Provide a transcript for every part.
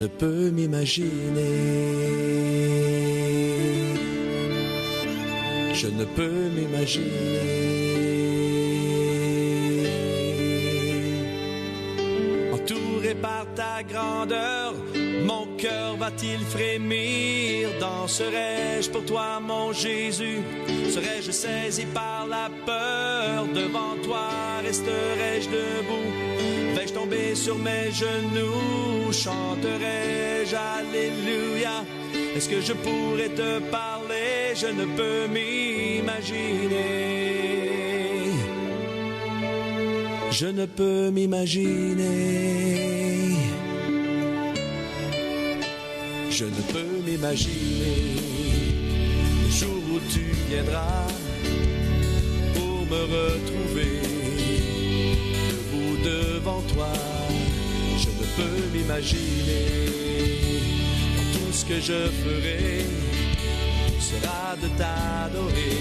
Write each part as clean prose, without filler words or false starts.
Je ne peux m'imaginer. Je ne peux m'imaginer. Entouré par ta grandeur, mon cœur va-t-il frémir? Danserai-je pour toi, mon Jésus? Serais-je saisi par la peur? Devant toi, resterai-je debout? Vais-je tomber sur mes genoux? Chanterai-je Alléluia? Est-ce que je pourrais te parler? Je ne peux m'imaginer. Je ne peux m'imaginer. Je ne peux m'imaginer le jour où tu viendras pour me retrouver debout devant toi. Je ne peux m'imaginer. Tout ce que je ferai sera de t'adorer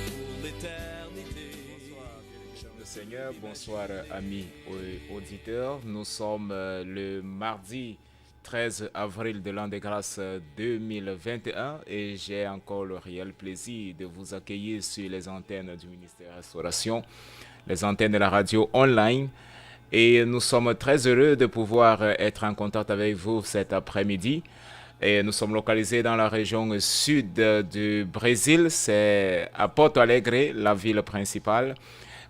pour l'éternité. Bonsoir, bénédiction du Seigneur. Bonsoir, amis auditeurs. Nous sommes le mardi 13 avril de l'an de grâce 2021 et j'ai encore le réel plaisir de vous accueillir sur les antennes du ministère Restauration, les antennes de la radio online. Et nous sommes très heureux de pouvoir être en contact avec vous cet après-midi. Et nous sommes localisés dans la région sud du Brésil, c'est à Porto Alegre, la ville principale,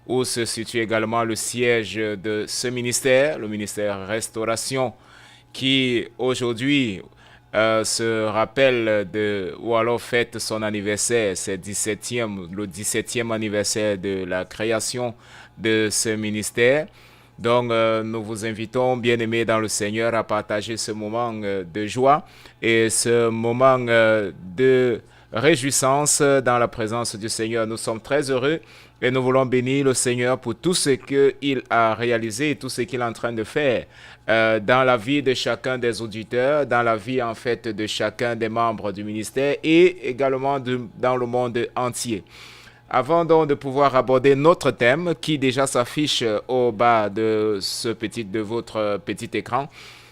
où se situe également le siège de ce ministère, le ministère Restauration, qui aujourd'hui se rappelle ou alors fête son anniversaire, c'est le 17e anniversaire de la création de ce ministère. Donc, nous vous invitons, bien-aimés dans le Seigneur, à partager ce moment de joie et ce moment de réjouissance dans la présence du Seigneur. Nous sommes très heureux et nous voulons bénir le Seigneur pour tout ce qu'il a réalisé et tout ce qu'il est en train de faire dans la vie de chacun des auditeurs, dans la vie en fait de chacun des membres du ministère et également dans le monde entier. Avant donc de pouvoir aborder notre thème qui déjà s'affiche au bas de votre petit écran.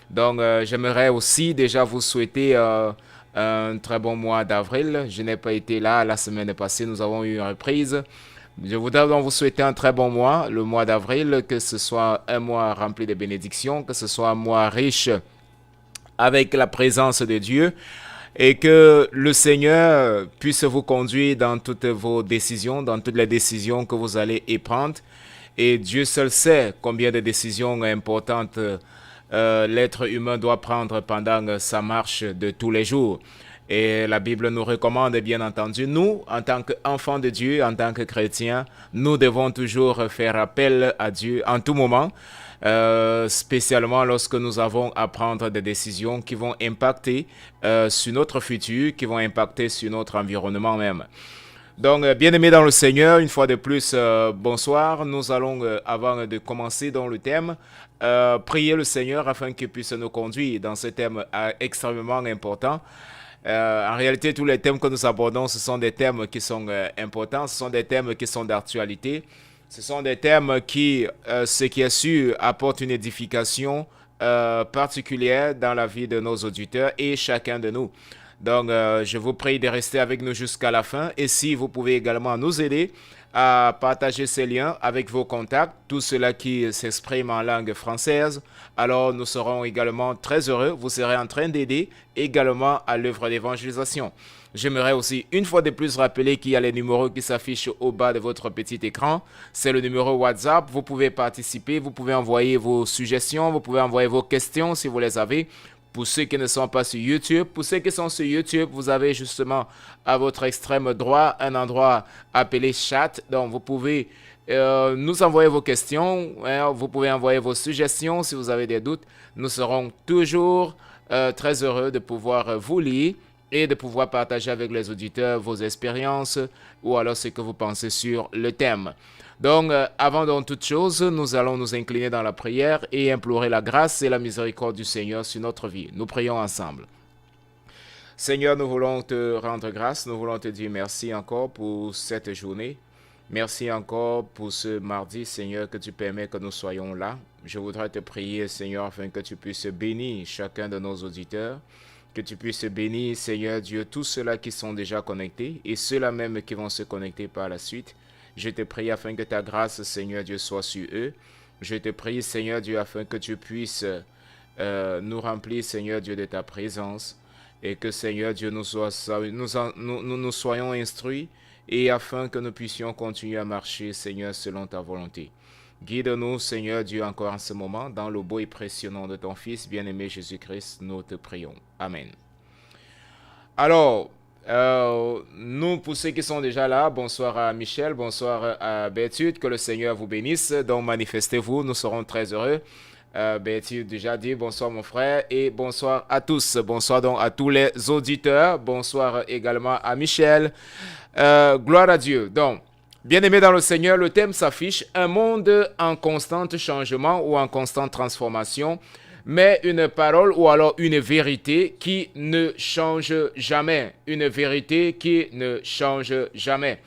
Donc j'aimerais aussi déjà vous souhaiter un très bon mois d'avril. Je n'ai pas été là la semaine passée, nous avons eu une reprise. Je voudrais donc vous souhaiter un très bon mois, le mois d'avril, que ce soit un mois rempli de bénédictions, que ce soit un mois riche avec la présence de Dieu. Et que le Seigneur puisse vous conduire dans toutes vos décisions, dans toutes les décisions que vous allez y prendre. Et Dieu seul sait combien de décisions importantes l'être humain doit prendre pendant sa marche de tous les jours. Et la Bible nous recommande, bien entendu, nous, en tant qu'enfants de Dieu, en tant que chrétiens, nous devons toujours faire appel à Dieu en tout moment. Spécialement lorsque nous avons à prendre des décisions qui vont impacter sur notre futur, qui vont impacter sur notre environnement même. Donc, bien-aimés dans le Seigneur, une fois de plus, bonsoir. Nous allons, avant de commencer dans le thème, prier le Seigneur afin qu'il puisse nous conduire dans ce thème extrêmement important. En réalité, tous les thèmes que nous abordons, ce sont des thèmes qui sont importants, ce sont des thèmes qui sont d'actualité. Ce sont des thèmes qui, ce qui est sûr, apportent une édification particulière dans la vie de nos auditeurs et chacun de nous. Donc, je vous prie de rester avec nous jusqu'à la fin. Et si vous pouvez également nous aider à partager ces liens avec vos contacts, tout cela qui s'exprime en langue française, alors nous serons également très heureux. Vous serez en train d'aider également à l'œuvre d'évangélisation. J'aimerais aussi une fois de plus rappeler qu'il y a les numéros qui s'affichent au bas de votre petit écran. C'est le numéro WhatsApp. Vous pouvez participer, vous pouvez envoyer vos suggestions, vous pouvez envoyer vos questions si vous les avez. Pour ceux qui ne sont pas sur YouTube, pour ceux qui sont sur YouTube, vous avez justement à votre extrême droit un endroit appelé chat. Donc vous pouvez nous envoyer vos questions, vous pouvez envoyer vos suggestions si vous avez des doutes. Nous serons toujours très heureux de pouvoir vous lire et de pouvoir partager avec les auditeurs vos expériences ou alors ce que vous pensez sur le thème. Donc, avant donc toute chose, nous allons nous incliner dans la prière et implorer la grâce et la miséricorde du Seigneur sur notre vie. Nous prions ensemble. Seigneur, nous voulons te rendre grâce, nous voulons te dire merci encore pour cette journée. Merci encore pour ce mardi, Seigneur, que tu permets que nous soyons là. Je voudrais te prier, Seigneur, afin que tu puisses bénir chacun de nos auditeurs, que tu puisses bénir, Seigneur Dieu, tous ceux-là qui sont déjà connectés et ceux-là même qui vont se connecter par la suite. Je te prie afin que ta grâce, Seigneur Dieu, soit sur eux. Je te prie, Seigneur Dieu, afin que tu puisses nous remplir, Seigneur Dieu, de ta présence et que, Seigneur Dieu, nous soyons instruits et afin que nous puissions continuer à marcher, Seigneur, selon ta volonté. Guide-nous, Seigneur Dieu, encore en ce moment, dans le beau et précieux nom de ton Fils, bien-aimé Jésus-Christ, nous te prions. Amen. Alors, nous, pour ceux qui sont déjà là, bonsoir à Michel, bonsoir à Berthude, que le Seigneur vous bénisse. Donc, manifestez-vous, nous serons très heureux. Berthude déjà dit bonsoir mon frère et bonsoir à tous. Bonsoir donc à tous les auditeurs. Bonsoir également à Michel. Gloire à Dieu. Donc, bien-aimés dans le Seigneur, le thème s'affiche: un monde en constant changement ou en constante transformation, mais une parole ou alors une vérité qui ne change jamais. Une vérité qui ne change jamais.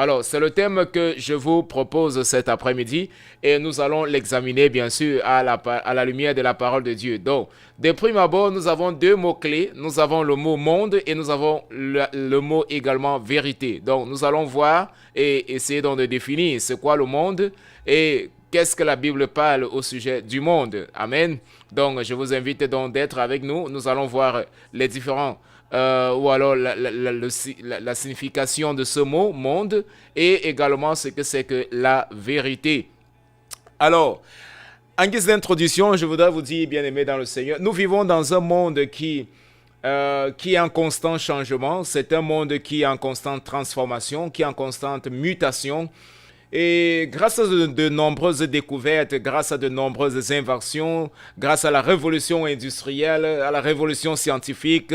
Alors, c'est le thème que je vous propose cet après-midi et nous allons l'examiner bien sûr à la lumière de la parole de Dieu. Donc, de prime abord, nous avons deux mots-clés. Nous avons le mot monde et nous avons le mot également vérité. Donc, nous allons voir et essayer donc de définir c'est quoi le monde et qu'est-ce que la Bible parle au sujet du monde. Amen. Donc, je vous invite donc d'être avec nous. Nous allons voir les différents ou alors la signification de ce mot, monde, et également ce que c'est que la vérité. Alors, en guise d'introduction, je voudrais vous dire, bien-aimés dans le Seigneur, nous vivons dans un monde qui est en constant changement. C'est un monde qui est en constante transformation, qui est en constante mutation. Et grâce à de nombreuses découvertes, grâce à de nombreuses inventions, grâce à la révolution industrielle, à la révolution scientifique,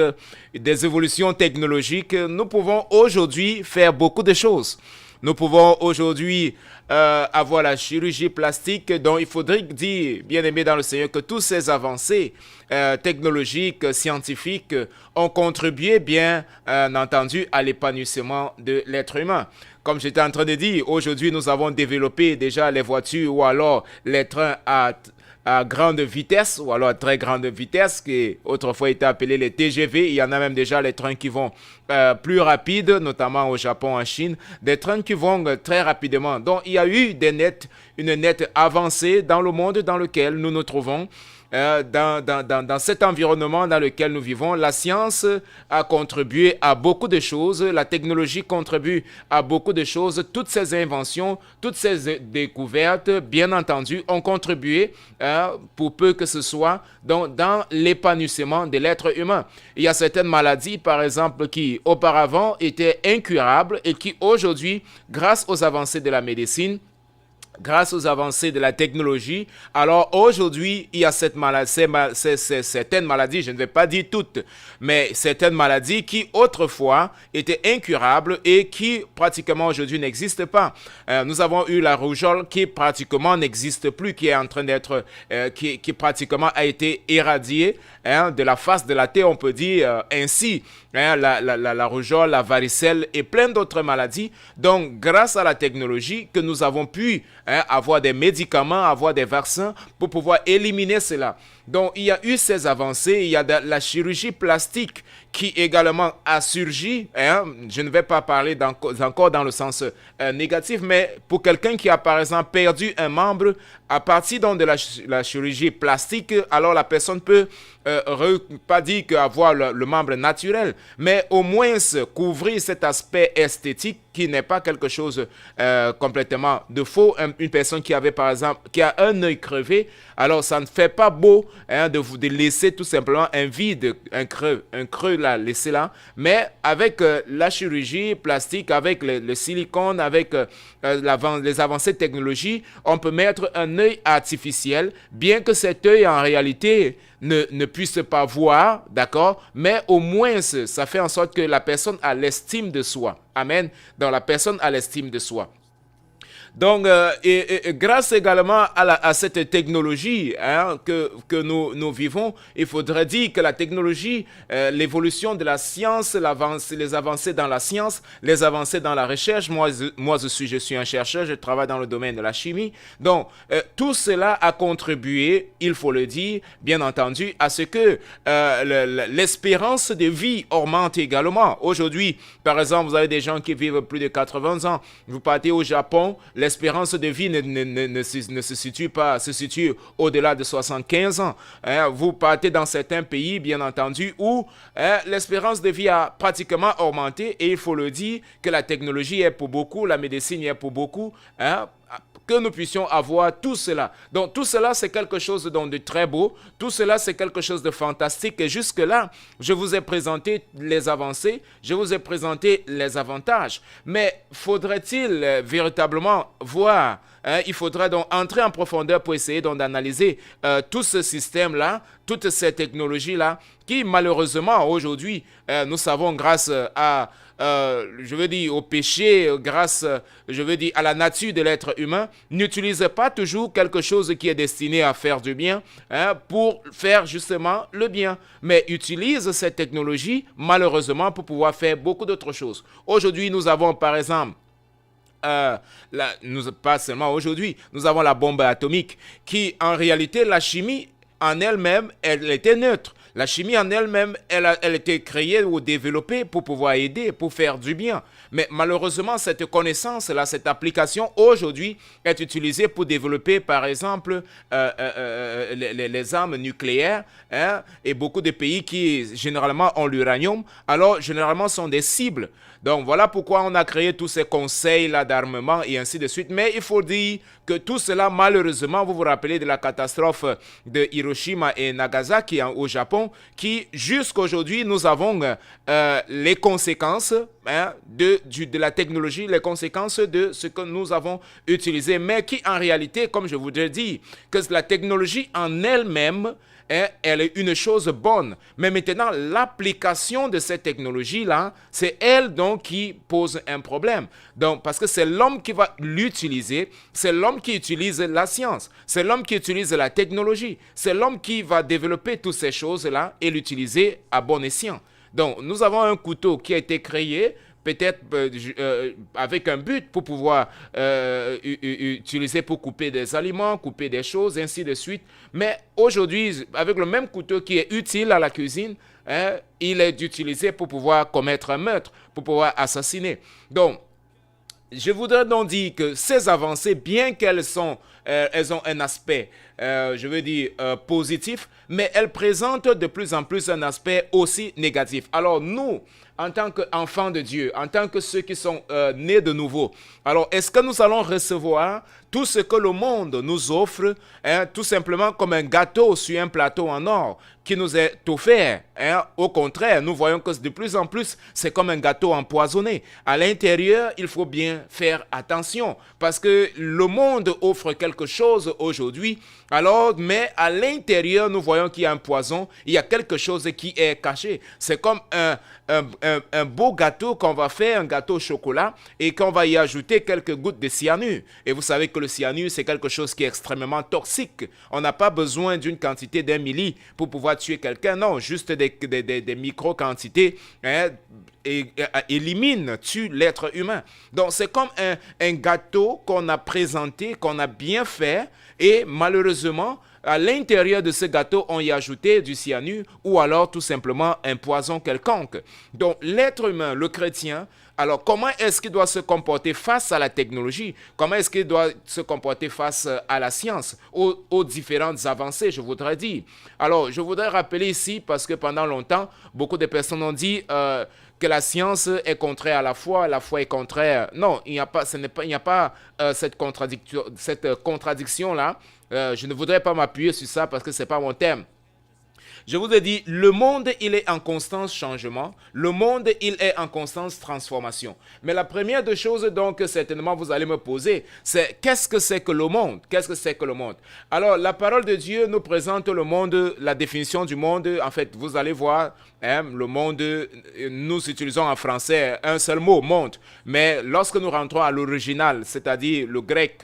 des évolutions technologiques, nous pouvons aujourd'hui faire beaucoup de choses. Nous pouvons aujourd'hui avoir la chirurgie plastique, dont il faudrait dire, bien aimé dans le Seigneur, que toutes ces avancées technologiques, scientifiques ont contribué, bien entendu, à l'épanouissement de l'être humain. Comme j'étais en train de dire, aujourd'hui, nous avons développé déjà les voitures ou alors les trains à grande vitesse ou alors à très grande vitesse, qui autrefois étaient appelés les TGV. Il y en a même déjà les trains qui vont plus rapides, notamment au Japon, en Chine, des trains qui vont très rapidement. Donc, il y a eu une nette avancée dans le monde dans lequel nous nous trouvons. Dans cet environnement dans lequel nous vivons, la science a contribué à beaucoup de choses, la technologie contribue à beaucoup de choses, toutes ces inventions, toutes ces découvertes, bien entendu, ont contribué pour peu que ce soit dans l'épanouissement de l'être humain. Il y a certaines maladies, par exemple, qui auparavant étaient incurables et qui aujourd'hui, grâce aux avancées de la médecine, grâce aux avancées de la technologie, alors aujourd'hui, il y a certaines maladies, je ne vais pas dire toutes, mais certaines maladies qui autrefois étaient incurables et qui pratiquement aujourd'hui n'existent pas. Nous avons eu la rougeole qui pratiquement n'existe plus, qui est en train d'être, qui pratiquement a été éradiée de la face de la terre, on peut dire ainsi. La rougeole, la varicelle et plein d'autres maladies. Donc, grâce à la technologie que nous avons pu avoir des médicaments, avoir des vaccins pour pouvoir éliminer cela. Donc, il y a eu ces avancées, il y a la chirurgie plastique qui également a surgi. Je ne vais pas parler encore dans le sens négatif, mais pour quelqu'un qui a par exemple perdu un membre, à partir donc de la chirurgie plastique, alors la personne peut pas dire qu'avoir le membre naturel, mais au moins couvrir cet aspect esthétique qui n'est pas quelque chose complètement de faux. Une personne qui avait par exemple, qui a un œil crevé, alors ça ne fait pas beau de laisser tout simplement un vide, un creux là, laisser là, mais avec la chirurgie plastique, avec le silicone, avec les avancées de technologie, on peut mettre un œil artificiel, bien que cet œil en réalité ne puisse pas voir, d'accord, mais au moins ça fait en sorte que la personne a l'estime de soi. Amen. Donc la personne a l'estime de soi. Donc, et grâce également à cette technologie hein, que nous vivons, il faudrait dire que la technologie, l'évolution de la science, les avancées dans la science, les avancées dans la recherche, je suis un chercheur, je travaille dans le domaine de la chimie. Donc, tout cela a contribué, il faut le dire, bien entendu, à ce que l'espérance de vie augmente également. Aujourd'hui, par exemple, vous avez des gens qui vivent plus de 80 ans. Vous partez au Japon, l'espérance de vie ne se situe au-delà de 75 ans. Vous partez dans certains pays, bien entendu, où l'espérance de vie a pratiquement augmenté et il faut le dire que la technologie est pour beaucoup, la médecine est pour beaucoup, que nous puissions avoir tout cela. Donc tout cela, c'est quelque chose de très beau. Tout cela, c'est quelque chose de fantastique. Et jusque-là, je vous ai présenté les avancées, je vous ai présenté les avantages. Mais faudrait-il véritablement voir, il faudrait donc entrer en profondeur pour essayer d'analyser tout ce système-là, toutes ces technologies-là, qui malheureusement aujourd'hui, nous savons grâce à au péché, grâce, à la nature de l'être humain, n'utilise pas toujours quelque chose qui est destiné à faire du bien pour faire justement le bien, mais utilise cette technologie malheureusement pour pouvoir faire beaucoup d'autres choses. Aujourd'hui, nous avons par exemple pas seulement aujourd'hui, nous avons la bombe atomique qui, en réalité, la chimie en elle-même, elle était neutre. La chimie en elle-même, elle était créée ou développée pour pouvoir aider, pour faire du bien. Mais malheureusement, cette connaissance-là, cette application, aujourd'hui, est utilisée pour développer, par exemple, les armes nucléaires. Et beaucoup de pays qui, généralement, ont l'uranium, alors, généralement, sont des cibles. Donc, voilà pourquoi on a créé tous ces conseils-là d'armement et ainsi de suite. Mais il faut dire que tout cela, malheureusement, vous vous rappelez de la catastrophe de Hiroshima et Nagasaki au Japon, qui, jusqu'aujourd'hui, nous avons les conséquences de la technologie, les conséquences de ce que nous avons utilisé, mais qui, en réalité, comme je voudrais dire, que la technologie en elle-même, elle est une chose bonne. Mais maintenant, l'application de cette technologie-là, c'est elle donc qui pose un problème. Donc, parce que c'est l'homme qui va l'utiliser, c'est l'homme qui utilise la science, c'est l'homme qui utilise la technologie, c'est l'homme qui va développer toutes ces choses-là et l'utiliser à bon escient. Donc, nous avons un couteau qui a été créé peut-être avec un but pour pouvoir utiliser pour couper des aliments, couper des choses, ainsi de suite. Mais aujourd'hui, avec le même couteau qui est utile à la cuisine, il est utilisé pour pouvoir commettre un meurtre, pour pouvoir assassiner. Donc, je voudrais donc dire que ces avancées, bien qu'elles ont un aspect, positif, mais elles présentent de plus en plus un aspect aussi négatif. Alors nous, en tant qu'enfants de Dieu, en tant que ceux qui sont nés de nouveau, alors est-ce que nous allons recevoir tout ce que le monde nous offre, tout simplement comme un gâteau sur un plateau en or qui nous est offert? Au contraire, nous voyons que de plus en plus, c'est comme un gâteau empoisonné. À l'intérieur, il faut bien faire attention parce que le monde offre quelque chose aujourd'hui, alors, mais à l'intérieur, nous voyons qu'il y a un poison, il y a quelque chose qui est caché. C'est comme un beau gâteau qu'on va faire, un gâteau au chocolat, et qu'on va y ajouter quelques gouttes de cyanure. Et vous savez que le cyanure, c'est quelque chose qui est extrêmement toxique. On n'a pas besoin d'une quantité d'1 milli pour pouvoir tuer quelqu'un. Non, juste des micro-quantités tue l'être humain. Donc, c'est comme un gâteau qu'on a présenté, qu'on a bien fait, et malheureusement, à l'intérieur de ce gâteau, on y a ajouté du cyanure ou alors tout simplement un poison quelconque. Donc, l'être humain, le chrétien, alors comment est-ce qu'il doit se comporter face à la technologie? Comment est-ce qu'il doit se comporter face à la science, aux différentes avancées, je voudrais dire? Alors, je voudrais rappeler ici, parce que pendant longtemps, beaucoup de personnes ont dit que la science est contraire à la foi est contraire. Non, il n'y a pas, cette contradiction-là. Je ne voudrais pas m'appuyer sur ça parce que ce n'est pas mon thème. Je vous ai dit, le monde, il est en constant changement. Le monde, il est en constante transformation. Mais la première des choses, donc, certainement, vous allez me poser, c'est qu'est-ce que c'est que le monde? Qu'est-ce que c'est que le monde? Alors, la parole de Dieu nous présente le monde, la définition du monde. En fait, vous allez voir, le monde, nous utilisons en français un seul mot, monde. Mais lorsque nous rentrons à l'original, c'est-à-dire le grec,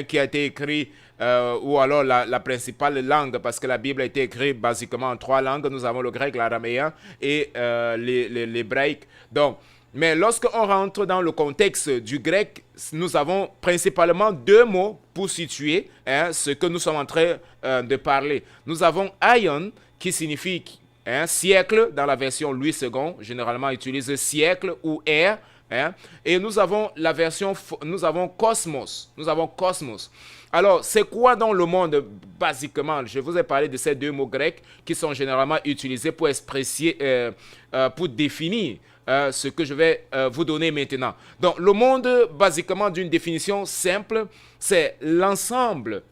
qui a été écrit, ou alors la principale langue, parce que la Bible a été écrite basiquement en 3 langues. Nous avons le grec, l'araméen et l'hébraïque. Donc, mais lorsqu'on rentre dans le contexte du grec, nous avons principalement 2 mots pour situer ce que nous sommes en train de parler. Nous avons aion, qui signifie siècle, dans la version Louis II, généralement utilise siècle ou ère. Et nous avons la version, nous avons cosmos. Alors, c'est quoi dans le monde, basiquement? Je vous ai parlé de ces 2 mots grecs qui sont généralement utilisés pour pour définir ce que je vais vous donner maintenant. Donc, le monde, basiquement, d'une définition simple, c'est l'ensemble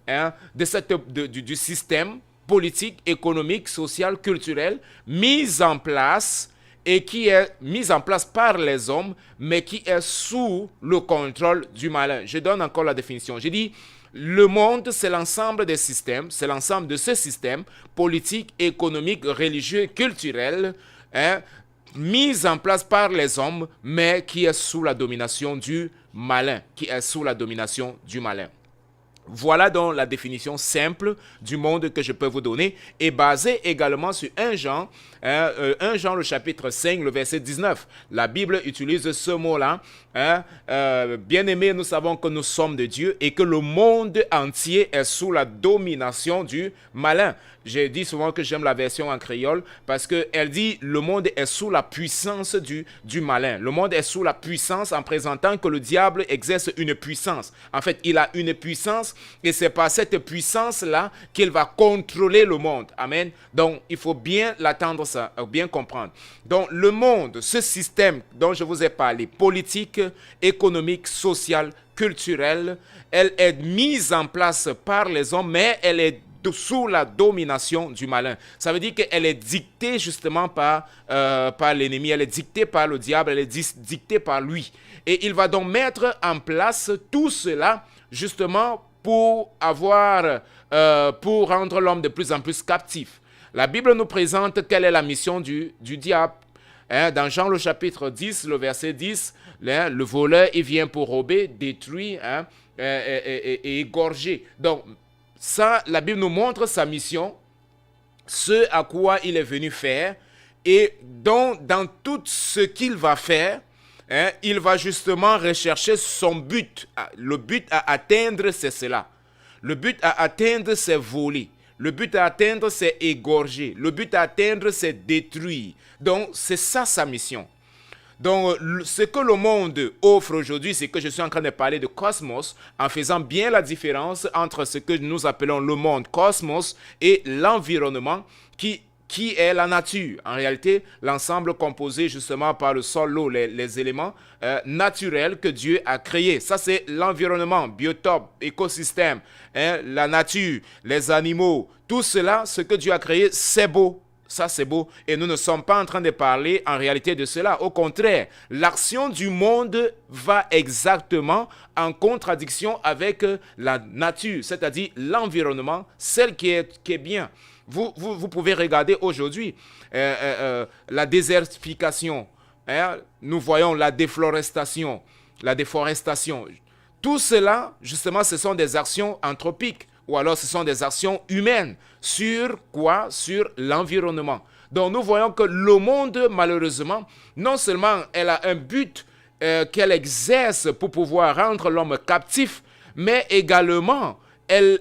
du système politique, économique, social, culturel, mis en place et qui est mise en place par les hommes, mais qui est sous le contrôle du malin. Je donne encore la définition. Je dis, le monde, c'est l'ensemble des systèmes, c'est l'ensemble de ce système politique, économique, religieux, culturel, mis en place par les hommes, mais qui est sous la domination du malin, Voilà donc la définition simple du monde que je peux vous donner et basée également sur 1 Jean, 1 Jean le chapitre 5, le verset 19. La Bible utilise ce mot-là. Bien-aimés, nous savons que nous sommes de Dieu et que le monde entier est sous la domination du malin. J'ai dit souvent que j'aime la version en créole parce qu'elle dit le monde est sous la puissance du malin. Le monde est sous la puissance en présentant que le diable exerce une puissance. En fait, il a une puissance et c'est par cette puissance-là qu'il va contrôler le monde. Amen. Donc, il faut bien l'attendre ça, bien comprendre. Donc, le monde, ce système dont je vous ai parlé, politique, économique, social, culturel, elle est mise en place par les hommes, mais elle est sous la domination du malin. Ça veut dire qu'elle est dictée justement par l'ennemi, elle est dictée par le diable, elle est dictée par lui. Et il va donc mettre en place tout cela justement pour rendre l'homme de plus en plus captif. La Bible nous présente quelle est la mission du diable. Dans Jean le chapitre 10, le verset 10, le voleur, il vient pour rober, détruire et égorger. Donc, ça, la Bible nous montre sa mission, ce à quoi il est venu faire, et dans tout ce qu'il va faire, il va justement rechercher son but. Le but à atteindre, c'est cela. Le but à atteindre, c'est voler. Le but à atteindre, c'est égorger. Le but à atteindre, c'est détruire. Donc, c'est ça sa mission. Donc, ce que le monde offre aujourd'hui, c'est que je suis en train de parler de cosmos en faisant bien la différence entre ce que nous appelons le monde cosmos et l'environnement qui est la nature. En réalité, l'ensemble composé justement par le sol, l'eau, les éléments naturels que Dieu a créés. Ça, c'est l'environnement, biotope, écosystème, la nature, les animaux. Tout cela, ce que Dieu a créé, c'est beau. Ça, c'est beau. Et nous ne sommes pas en train de parler en réalité de cela. Au contraire, l'action du monde va exactement en contradiction avec la nature, c'est-à-dire l'environnement, celle qui est bien. Vous pouvez regarder aujourd'hui la désertification. Nous voyons la déforestation. Tout cela, justement, ce sont des actions anthropiques. Ou alors ce sont des actions humaines. Sur quoi? Sur l'environnement. Donc nous voyons que le monde, malheureusement, non seulement elle a un but qu'elle exerce pour pouvoir rendre l'homme captif, mais également elle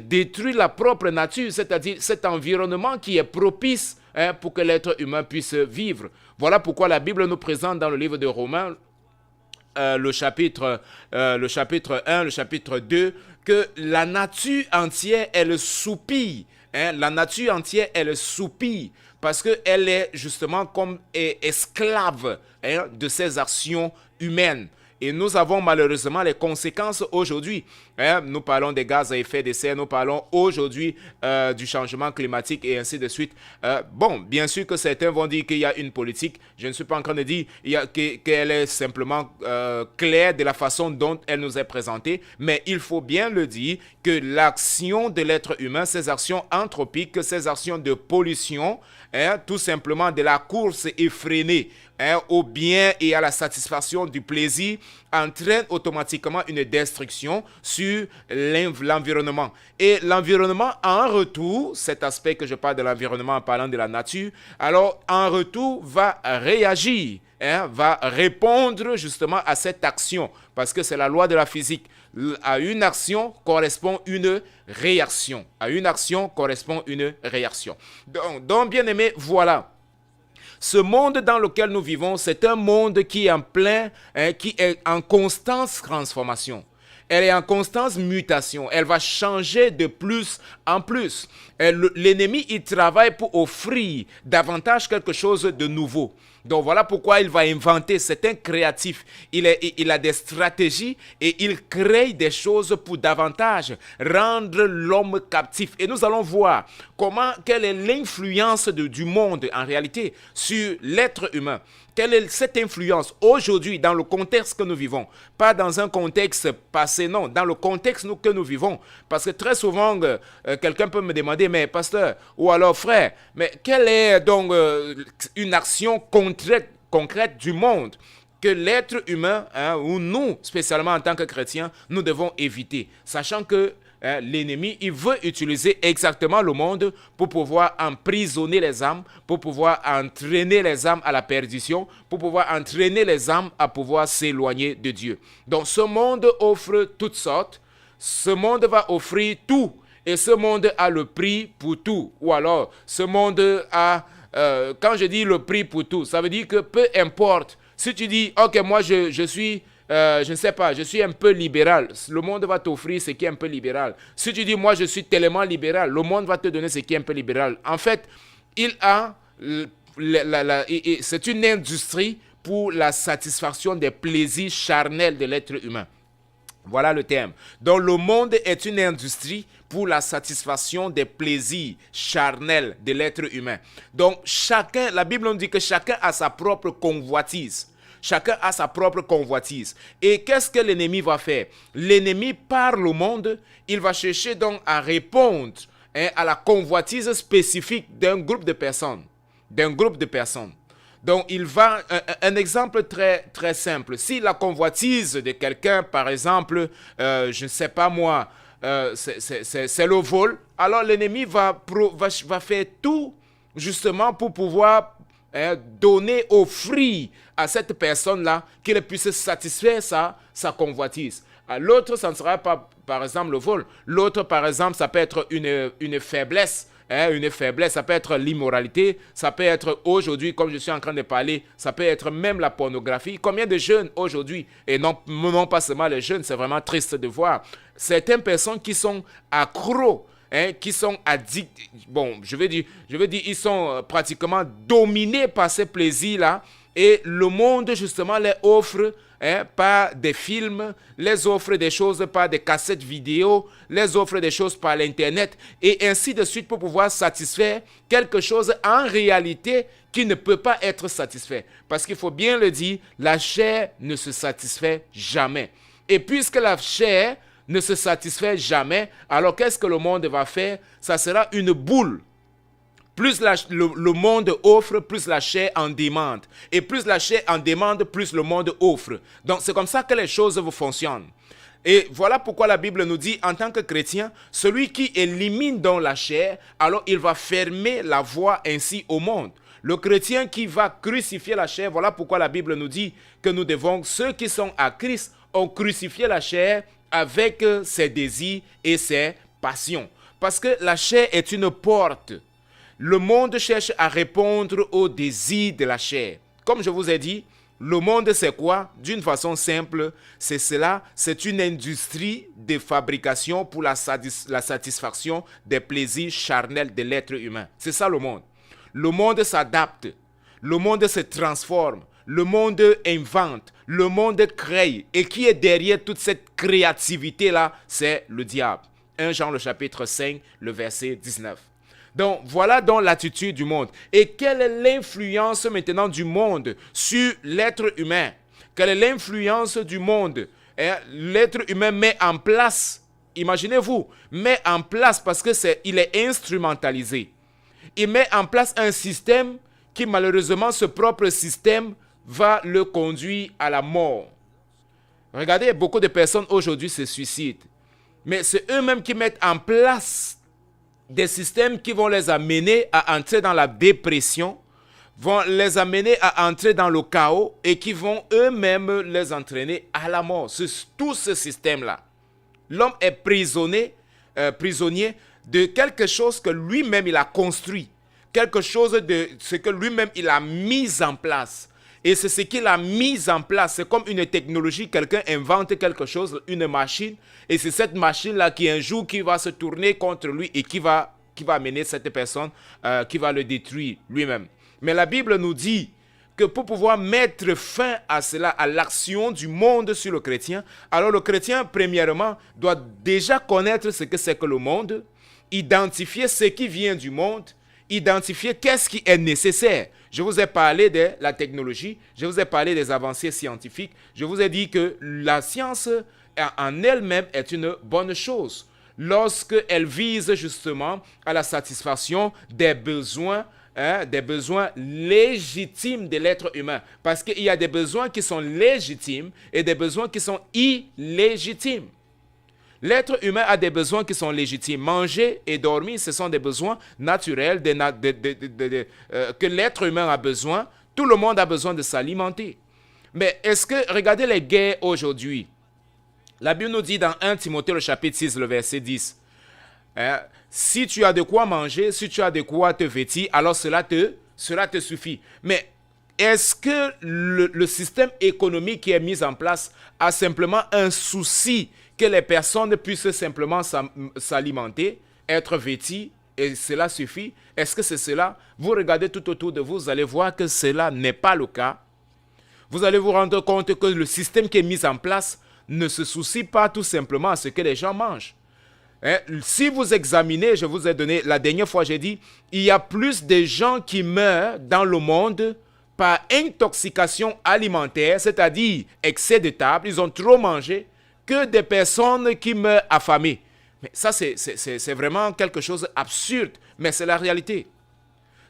détruit la propre nature, c'est-à-dire cet environnement qui est propice pour que l'être humain puisse vivre. Voilà pourquoi la Bible nous présente dans le livre de Romains, le chapitre 1, le chapitre 2, que la nature entière, elle soupire. La nature entière, elle soupire parce qu'elle est justement comme esclave de ces actions humaines. Et nous avons malheureusement les conséquences aujourd'hui. Nous parlons des gaz à effet de serre, nous parlons aujourd'hui du changement climatique et ainsi de suite. Bien sûr que certains vont dire qu'il y a une politique. Je ne suis pas en train de dire qu'elle est simplement claire de la façon dont elle nous est présentée, mais il faut bien le dire que l'action de l'être humain, ces actions anthropiques, ces actions de pollution, tout simplement de la course effrénée au bien et à la satisfaction du plaisir, entraîne automatiquement une destruction sur l'environnement. Et l'environnement, en retour, cet aspect que je parle de l'environnement en parlant de la nature, alors en retour va réagir, va répondre justement à cette action, parce que c'est la loi de la physique. À une action correspond une réaction. À une action correspond une réaction. Donc bien aimé, voilà. Ce monde dans lequel nous vivons, c'est un monde qui est qui est en constante transformation. Elle est en constante mutation. Elle va changer de plus en plus. L'ennemi, il travaille pour offrir davantage quelque chose de nouveau. Donc voilà pourquoi il va inventer. C'est un créatif. Il a des stratégies et il crée des choses pour davantage rendre l'homme captif. Et nous allons voir quelle est l'influence du monde en réalité sur l'être humain. Quelle est cette influence aujourd'hui dans le contexte que nous vivons? Pas dans un contexte passé, non, dans le contexte que nous vivons. Parce que très souvent, quelqu'un peut me demander, mais pasteur, ou alors frère, mais quelle est donc une action concrète du monde que l'être humain, ou nous, spécialement en tant que chrétiens, nous devons éviter, sachant que l'ennemi, il veut utiliser exactement le monde pour pouvoir emprisonner les âmes, pour pouvoir entraîner les âmes à la perdition, pour pouvoir entraîner les âmes à pouvoir s'éloigner de Dieu. Donc ce monde offre toutes sortes, ce monde va offrir tout, et ce monde a le prix pour tout. Ou alors, ce monde a, quand je dis le prix pour tout, ça veut dire que peu importe, si tu dis, ok, moi je suis... je ne sais pas, je suis un peu libéral. Le monde va t'offrir ce qui est un peu libéral. Si tu dis, moi, je suis tellement libéral, le monde va te donner ce qui est un peu libéral. En fait, c'est une industrie pour la satisfaction des plaisirs charnels de l'être humain. Voilà le terme. Donc, le monde est une industrie pour la satisfaction des plaisirs charnels de l'être humain. Donc, la Bible nous dit que chacun a sa propre convoitise. Chacun a sa propre convoitise. Et qu'est-ce que l'ennemi va faire? L'ennemi, par le monde, il va chercher donc à répondre à la convoitise spécifique d'un groupe de personnes. Donc, un exemple très, très simple. Si la convoitise de quelqu'un, par exemple, je ne sais pas moi, c'est le vol, alors l'ennemi va faire tout justement pour pouvoir offrir à cette personne-là qu'elle puisse satisfaire sa convoitise. À l'autre, ça ne sera pas, par exemple, le vol. L'autre, par exemple, ça peut être une faiblesse. Une faiblesse, ça peut être l'immoralité, ça peut être aujourd'hui, comme je suis en train de parler, ça peut être même la pornographie. Combien de jeunes aujourd'hui, et non pas seulement les jeunes, c'est vraiment triste de voir, certaines personnes qui sont accros, qui sont addicts, je veux dire, ils sont pratiquement dominés par ces plaisirs-là, et le monde, justement, les offre par des films, les offre des choses par des cassettes vidéo, les offre des choses par l'Internet, et ainsi de suite pour pouvoir satisfaire quelque chose en réalité qui ne peut pas être satisfait. Parce qu'il faut bien le dire, la chair ne se satisfait jamais. Et puisque la chair ne se satisfait jamais, alors qu'est-ce que le monde va faire? Ça sera une boule. Plus le monde offre, plus la chair en demande. Et plus la chair en demande, plus le monde offre. Donc c'est comme ça que les choses fonctionnent. Et voilà pourquoi la Bible nous dit, en tant que chrétien, celui qui élimine dans la chair, alors il va fermer la voie ainsi au monde. Le chrétien qui va crucifier la chair, voilà pourquoi la Bible nous dit que nous devons, ceux qui sont à Christ, ont crucifié la chair avec ses désirs et ses passions. Parce que la chair est une porte. Le monde cherche à répondre aux désirs de la chair. Comme je vous ai dit, le monde c'est quoi? D'une façon simple, c'est cela, c'est une industrie de fabrication pour la satisfaction des plaisirs charnels de l'être humain. C'est ça le monde. Le monde s'adapte, le monde se transforme, le monde invente, le monde crée. Et qui est derrière toute cette créativité-là? C'est le diable. 1 Jean le chapitre 5, le verset 19. Donc, voilà donc l'attitude du monde. Et quelle est l'influence maintenant du monde sur l'être humain? Quelle est l'influence du monde? L'être humain met en place, imaginez-vous, met en place parce que il est instrumentalisé. Il met en place un système qui malheureusement, ce propre système va le conduire à la mort. Regardez, beaucoup de personnes aujourd'hui se suicident. Mais c'est eux-mêmes qui mettent en place des systèmes qui vont les amener à entrer dans la dépression, vont les amener à entrer dans le chaos et qui vont eux-mêmes les entraîner à la mort. C'est tout ce système-là. L'homme est prisonnier de quelque chose que lui-même il a construit, quelque chose de ce que lui-même il a mis en place. Et c'est ce qu'il a mis en place. C'est comme une technologie, quelqu'un invente quelque chose, une machine, et c'est cette machine-là qui un jour qui va se tourner contre lui et qui va amener cette personne, qui va le détruire lui-même. Mais la Bible nous dit que pour pouvoir mettre fin à cela, à l'action du monde sur le chrétien, alors le chrétien, premièrement, doit déjà connaître ce que c'est que le monde, identifier ce qui vient du monde, identifier qu'est-ce qui est nécessaire. Je vous ai parlé de la technologie, je vous ai parlé des avancées scientifiques, je vous ai dit que la science en elle-même est une bonne chose lorsqu'elle vise justement à la satisfaction des besoins légitimes de l'être humain. Parce qu'il y a des besoins qui sont légitimes et des besoins qui sont illégitimes. L'être humain a des besoins qui sont légitimes. Manger et dormir, ce sont des besoins naturels que l'être humain a besoin. Tout le monde a besoin de s'alimenter. Mais est-ce que, regardez les guerres aujourd'hui. La Bible nous dit dans 1 Timothée, le chapitre 6, le verset 10. Si tu as de quoi manger, si tu as de quoi te vêtir, alors cela te suffit. Mais est-ce que le système économique qui est mis en place a simplement un souci que les personnes puissent simplement s'alimenter, être vêtues, et cela suffit? Est-ce que c'est cela? Vous regardez tout autour de vous, vous allez voir que cela n'est pas le cas. Vous allez vous rendre compte que le système qui est mis en place ne se soucie pas tout simplement à ce que les gens mangent. Si vous examinez, je vous ai donné, la dernière fois j'ai dit, il y a plus de gens qui meurent dans le monde par intoxication alimentaire, c'est-à-dire excès de table, ils ont trop mangé, que des personnes qui meurent affamées. Mais ça, c'est vraiment quelque chose d'absurde, mais c'est la réalité.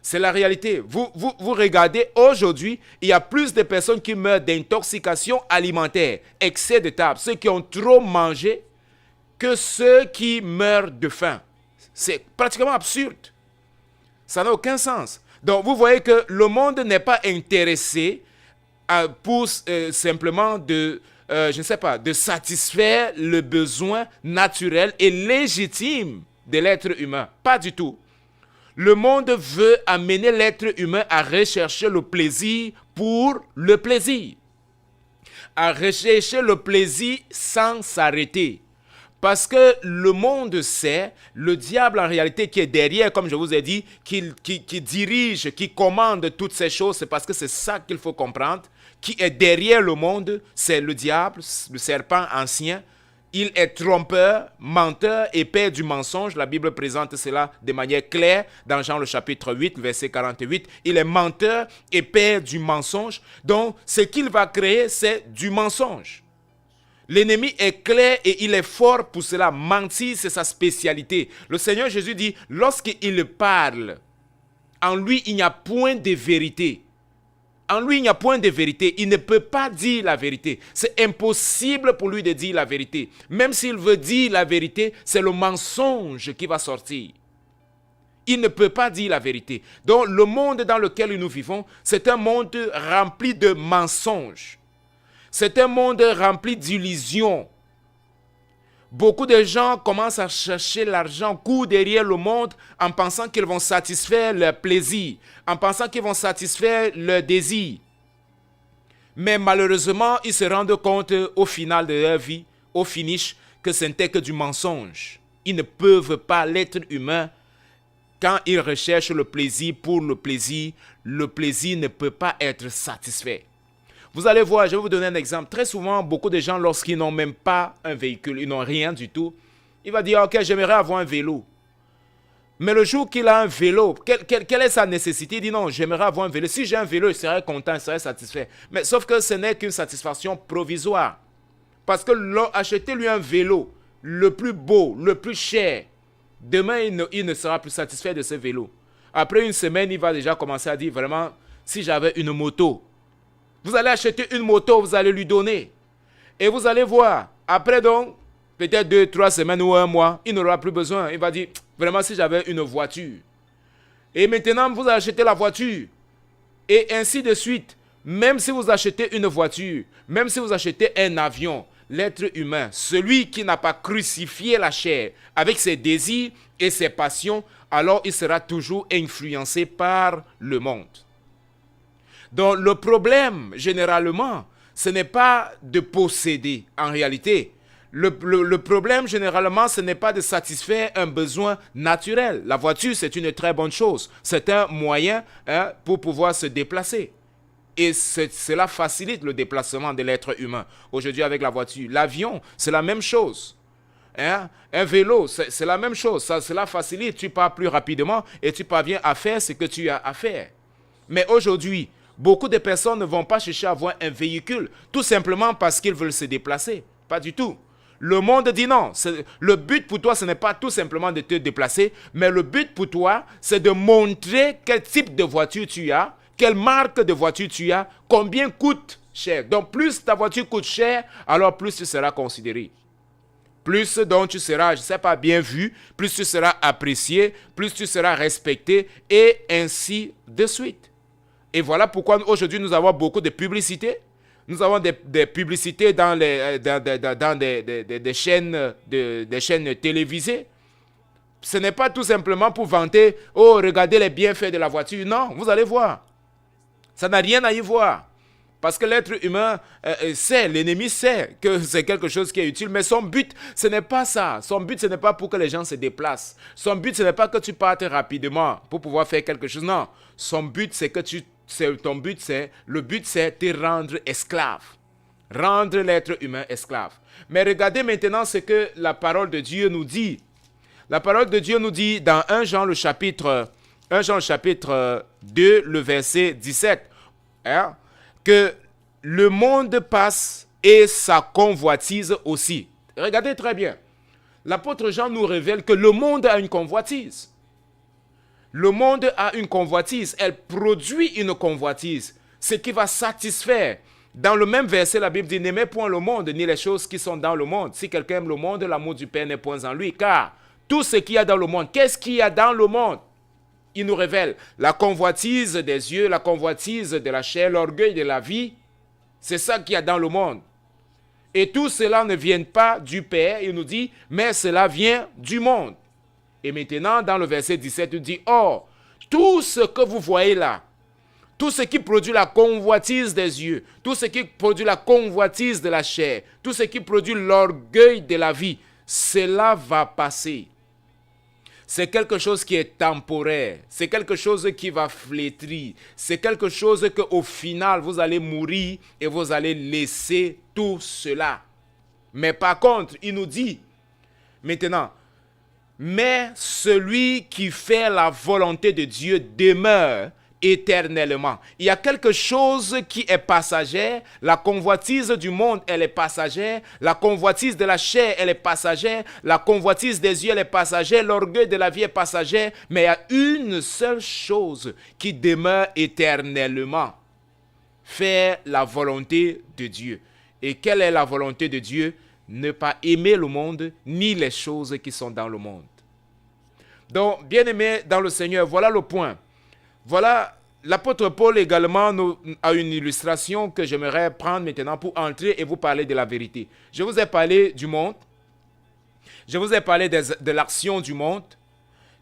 C'est la réalité. Vous regardez, aujourd'hui, il y a plus de personnes qui meurent d'intoxication alimentaire, excès de table, ceux qui ont trop mangé, que ceux qui meurent de faim. C'est pratiquement absurde. Ça n'a aucun sens. Donc, vous voyez que le monde n'est pas intéressé pour simplement de satisfaire le besoin naturel et légitime de l'être humain. Pas du tout. Le monde veut amener l'être humain à rechercher le plaisir pour le plaisir. À rechercher le plaisir sans s'arrêter. Parce que le monde sait, le diable en réalité qui est derrière, comme je vous ai dit, qui dirige, qui commande toutes ces choses, c'est parce que c'est ça qu'il faut comprendre. Qui est derrière le monde, c'est le diable, le serpent ancien. Il est trompeur, menteur et père du mensonge. La Bible présente cela de manière claire dans Jean le chapitre 8, verset 48. Il est menteur et père du mensonge. Donc, ce qu'il va créer, c'est du mensonge. L'ennemi est clair et il est fort pour cela. Mentir, c'est sa spécialité. Le Seigneur Jésus dit, lorsqu'il parle, en lui, il n'y a point de vérité. En lui, il n'y a point de vérité. Il ne peut pas dire la vérité. C'est impossible pour lui de dire la vérité. Même s'il veut dire la vérité, c'est le mensonge qui va sortir. Il ne peut pas dire la vérité. Donc, le monde dans lequel nous vivons, c'est un monde rempli de mensonges. C'est un monde rempli d'illusions. Beaucoup de gens commencent à chercher l'argent, courent derrière le monde en pensant qu'ils vont satisfaire leur plaisir, en pensant qu'ils vont satisfaire leur désir. Mais malheureusement, ils se rendent compte au final de leur vie, au finish, que ce n'était que du mensonge. Ils ne peuvent pas, l'être humain, quand il recherche le plaisir pour le plaisir ne peut pas être satisfait. Vous allez voir, je vais vous donner un exemple. Très souvent, beaucoup de gens, lorsqu'ils n'ont même pas un véhicule, ils n'ont rien du tout, il va dire, ok, j'aimerais avoir un vélo. Mais le jour qu'il a un vélo, quelle est sa nécessité? Il dit non, j'aimerais avoir un vélo. Si j'ai un vélo, il serait content, il serait satisfait. Mais sauf que ce n'est qu'une satisfaction provisoire. Parce que acheter-lui un vélo, le plus beau, le plus cher, demain, il ne sera plus satisfait de ce vélo. Après une semaine, il va déjà commencer à dire vraiment, si j'avais une moto, vous allez acheter une moto, vous allez lui donner. Et vous allez voir, après donc, peut-être 2-3 semaines ou un mois, il n'aura plus besoin. Il va dire, vraiment, si j'avais une voiture. Et maintenant, vous achetez la voiture. Et ainsi de suite. Même si vous achetez une voiture, même si vous achetez un avion, l'être humain, celui qui n'a pas crucifié la chair avec ses désirs et ses passions, alors il sera toujours influencé par le monde. Donc le problème, généralement, ce n'est pas de posséder en réalité. Le problème, généralement, ce n'est pas de satisfaire un besoin naturel. La voiture, c'est une très bonne chose. C'est un moyen pour pouvoir se déplacer. Et cela facilite le déplacement de l'être humain. Aujourd'hui, avec la voiture, l'avion, c'est la même chose. Un vélo, c'est la même chose. Cela facilite. Tu pars plus rapidement et tu parviens à faire ce que tu as à faire. Mais aujourd'hui, beaucoup de personnes ne vont pas chercher à avoir un véhicule, tout simplement parce qu'ils veulent se déplacer. Pas du tout. Le monde dit non. Le but pour toi, ce n'est pas tout simplement de te déplacer, mais le but pour toi, c'est de montrer quel type de voiture tu as, quelle marque de voiture tu as, combien coûte cher. Donc, plus ta voiture coûte cher, alors plus tu seras considéré. Plus donc tu seras, je ne sais pas, bien vu, plus tu seras apprécié, plus tu seras respecté, et ainsi de suite. Et voilà pourquoi aujourd'hui nous avons beaucoup de publicités. Nous avons des publicités dans des chaînes télévisées. Ce n'est pas tout simplement pour vanter, oh, regardez les bienfaits de la voiture. Non, vous allez voir. Ça n'a rien à y voir. Parce que l'être humain sait, l'ennemi sait que c'est quelque chose qui est utile. Mais son but, ce n'est pas ça. Son but, ce n'est pas pour que les gens se déplacent. Son but, ce n'est pas que tu partes rapidement pour pouvoir faire quelque chose. Non, son but, c'est que le but, c'est te rendre esclave. Rendre l'être humain esclave. Mais regardez maintenant ce que la parole de Dieu nous dit. La parole de Dieu nous dit dans 1 Jean le chapitre 2, le verset 17, que le monde passe et sa convoitise aussi. Regardez très bien. L'apôtre Jean nous révèle que le monde a une convoitise. Le monde a une convoitise. Elle produit une convoitise. Ce qui va satisfaire. Dans le même verset, la Bible dit, n'aimez point le monde, ni les choses qui sont dans le monde. Si quelqu'un aime le monde, l'amour du Père n'est point en lui. Car tout ce qu'il y a dans le monde, qu'est-ce qu'il y a dans le monde? Il nous révèle la convoitise des yeux, la convoitise de la chair, l'orgueil de la vie. C'est ça qu'il y a dans le monde. Et tout cela ne vient pas du Père, il nous dit, mais cela vient du monde. Et maintenant, dans le verset 17, il dit, or, tout ce que vous voyez là, tout ce qui produit la convoitise des yeux, tout ce qui produit la convoitise de la chair, tout ce qui produit l'orgueil de la vie, cela va passer. C'est quelque chose qui est temporaire. C'est quelque chose qui va flétrir. C'est quelque chose qu'au final, vous allez mourir et vous allez laisser tout cela. Mais par contre, il nous dit maintenant, mais celui qui fait la volonté de Dieu demeure éternellement. Il y a quelque chose qui est passagère. La convoitise du monde, elle est passagère. La convoitise de la chair, elle est passagère. La convoitise des yeux, elle est passagère. L'orgueil de la vie est passagère. Mais il y a une seule chose qui demeure éternellement. Faire la volonté de Dieu. Et quelle est la volonté de Dieu? Ne pas aimer le monde, ni les choses qui sont dans le monde. Donc, bien-aimés dans le Seigneur, voilà le point. Voilà, l'apôtre Paul également a une illustration que j'aimerais prendre maintenant pour entrer et vous parler de la vérité. Je vous ai parlé du monde. Je vous ai parlé de l'action du monde.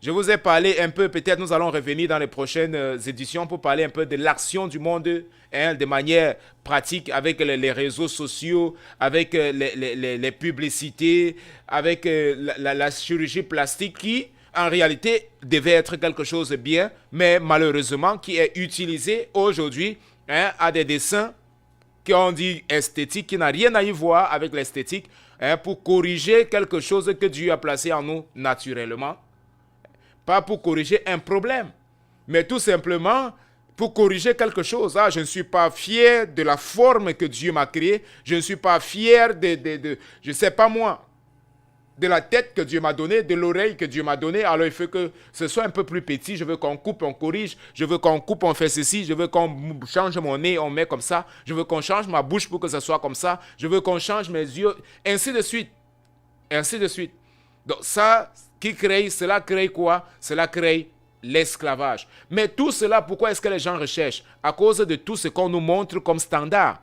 Je vous ai parlé un peu, peut-être nous allons revenir dans les prochaines éditions pour parler un peu de l'action du monde de manière pratique avec les réseaux sociaux, avec les publicités, avec la chirurgie plastique qui, en réalité, devait être quelque chose de bien, mais malheureusement qui est utilisé aujourd'hui à des dessins qu'on dit esthétique, qui n'a rien à y voir avec l'esthétique, pour corriger quelque chose que Dieu a placé en nous naturellement. Pas pour corriger un problème, mais tout simplement pour corriger quelque chose. Ah, je ne suis pas fier de la forme que Dieu m'a créée. Je ne suis pas fier je ne sais pas moi, de la tête que Dieu m'a donnée, de l'oreille que Dieu m'a donnée. Alors il faut que ce soit un peu plus petit. Je veux qu'on coupe, on corrige. Je veux qu'on coupe, on fait ceci. Je veux qu'on change mon nez, on met comme ça. Je veux qu'on change ma bouche pour que ce soit comme ça. Je veux qu'on change mes yeux. Ainsi de suite. Ainsi de suite. Donc ça, cela crée quoi? Cela crée l'esclavage. Mais tout cela, pourquoi est-ce que les gens recherchent? À cause de tout ce qu'on nous montre comme standard.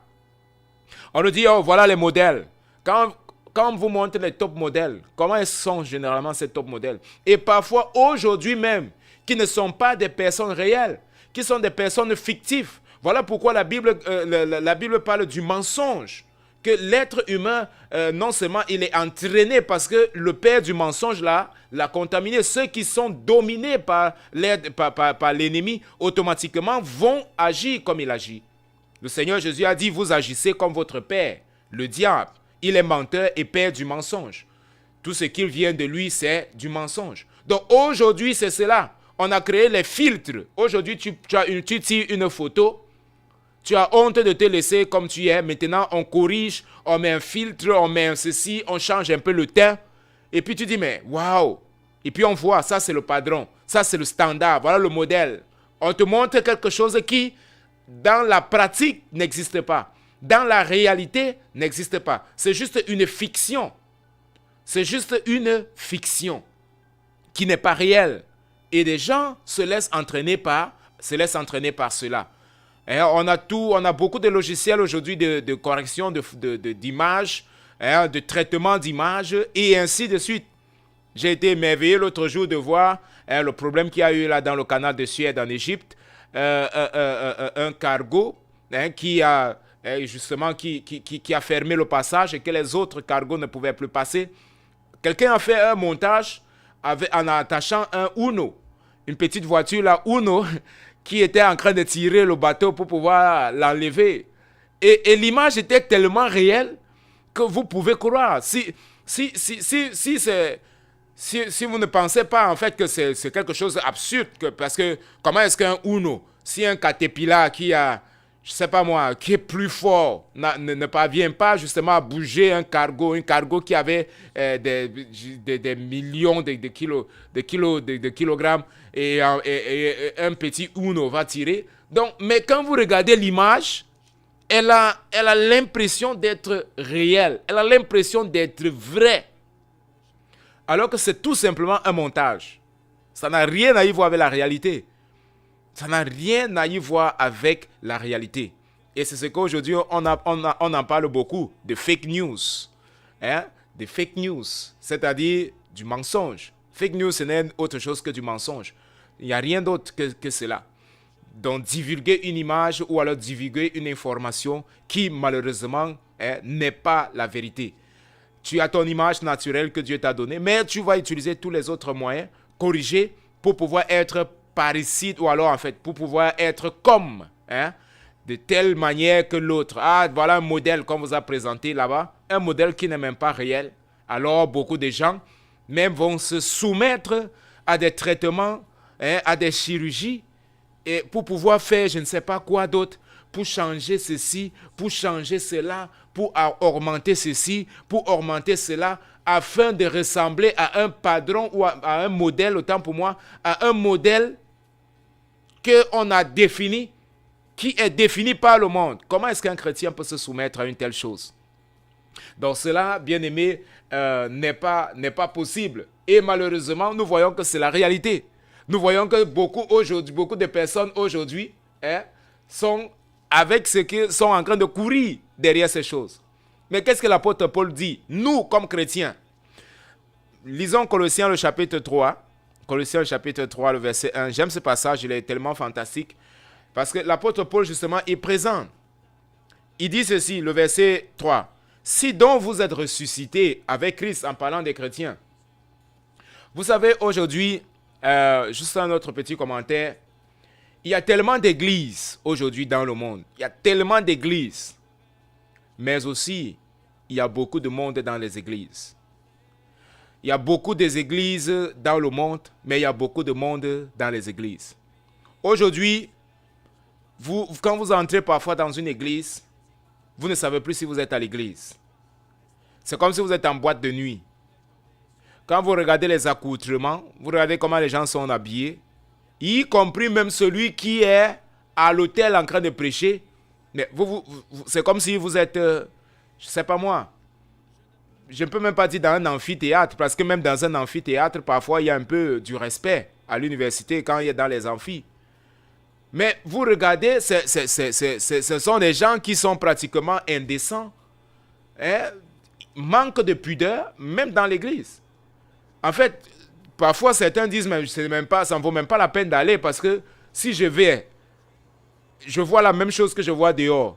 On nous dit, oh, voilà les modèles. Quand on vous montre les top modèles, comment sont généralement ces top modèles? Et parfois, aujourd'hui même, qui ne sont pas des personnes réelles, qui sont des personnes fictives. Voilà pourquoi la Bible parle du mensonge. Que l'être humain, non seulement il est entraîné parce que le père du mensonge l'a contaminé. Ceux qui sont dominés par l'ennemi, automatiquement vont agir comme il agit. Le Seigneur Jésus a dit, vous agissez comme votre père, le diable. Il est menteur et père du mensonge. Tout ce qui vient de lui, c'est du mensonge. Donc aujourd'hui, c'est cela. On a créé les filtres. Aujourd'hui, tu tires une photo. Tu as honte de te laisser comme tu es. Maintenant, on corrige, on met un filtre, on met un ceci, on change un peu le teint. Et puis tu dis, mais waouh! Et puis on voit, ça c'est le padron. Ça c'est le standard. Voilà le modèle. On te montre quelque chose qui, dans la pratique, n'existe pas. Dans la réalité, n'existe pas. C'est juste une fiction. C'est juste une fiction qui n'est pas réelle. Et les gens se laissent entraîner par cela. Et on a beaucoup de logiciels aujourd'hui de correction d'images, de traitement d'images et ainsi de suite. J'ai été émerveillé l'autre jour de voir le problème qu'il y a eu là dans le canal de Suède en Égypte. Un cargo qui a fermé le passage et que les autres cargos ne pouvaient plus passer. Quelqu'un a fait un montage en attachant un Uno, une petite voiture là, Uno, qui était en train de tirer le bateau pour pouvoir l'enlever. Et l'image était tellement réelle que vous pouvez croire. Si vous ne pensez pas en fait que c'est quelque chose d'absurde, parce que comment est-ce qu'un Uno, si un Caterpillar qui a, je sais pas moi, qui est plus fort, ne parvient pas justement à bouger un cargo qui avait des millions de kilogrammes et un petit Uno va tirer. Donc, mais quand vous regardez l'image, elle a l'impression d'être réelle, elle a l'impression d'être vraie, alors que c'est tout simplement un montage. Ça n'a rien à y voir avec la réalité. Ça n'a rien à y voir avec la réalité. Et c'est ce qu'aujourd'hui, on en parle beaucoup, de fake news. De fake news, c'est-à-dire du mensonge. Fake news, ce n'est autre chose que du mensonge. Il n'y a rien d'autre que cela. Donc, divulguer une image ou alors divulguer une information qui, malheureusement, n'est pas la vérité. Tu as ton image naturelle que Dieu t'a donnée, mais tu vas utiliser tous les autres moyens, corriger, pour pouvoir être parricide ou alors en fait pour pouvoir être comme, de telle manière que l'autre. Ah, voilà un modèle qu'on vous a présenté là-bas, un modèle qui n'est même pas réel. Alors beaucoup de gens même vont se soumettre à des traitements, à des chirurgies et pour pouvoir faire je ne sais pas quoi d'autre, pour changer ceci, pour changer cela, pour augmenter ceci, pour augmenter cela, afin de ressembler à un padron ou à un modèle, autant pour moi, à un modèle qu'on a défini, qui est défini par le monde. Comment est-ce qu'un chrétien peut se soumettre à une telle chose? Donc cela, bien aimé, n'est pas possible. Et malheureusement, nous voyons que c'est la réalité. Nous voyons que beaucoup de personnes aujourd'hui sont avec ce qui sont en train de courir derrière ces choses. Mais qu'est-ce que l'apôtre Paul dit? Nous, comme chrétiens, lisons Colossiens le chapitre 3. Colossiens le chapitre 3, le verset 1. J'aime ce passage, il est tellement fantastique. Parce que l'apôtre Paul, justement, est présent. Il dit ceci, le verset 3. Si donc vous êtes ressuscités avec Christ, en parlant des chrétiens. Vous savez, aujourd'hui, juste un autre petit commentaire. Il y a tellement d'églises aujourd'hui dans le monde. Il y a tellement d'églises. mais aussi, il y a beaucoup de monde dans les églises. Il y a beaucoup d'églises dans le monde, mais il y a beaucoup de monde dans les églises. Aujourd'hui, quand vous entrez parfois dans une église, vous ne savez plus si vous êtes à l'église. C'est comme si vous êtes en boîte de nuit. Quand vous regardez les accoutrements, vous regardez comment les gens sont habillés, y compris même celui qui est à l'autel en train de prêcher. Mais c'est comme si vous êtes, je ne sais pas moi, je ne peux même pas dire dans un amphithéâtre, parce que même dans un amphithéâtre, parfois il y a un peu du respect à l'université quand il est dans les amphis. Mais vous regardez, ce sont des gens qui sont pratiquement indécents, hein, manquent de pudeur, même dans l'église. En fait, parfois certains disent, mais ça ne vaut même pas la peine d'aller, parce que si je vais, je vois la même chose que je vois dehors.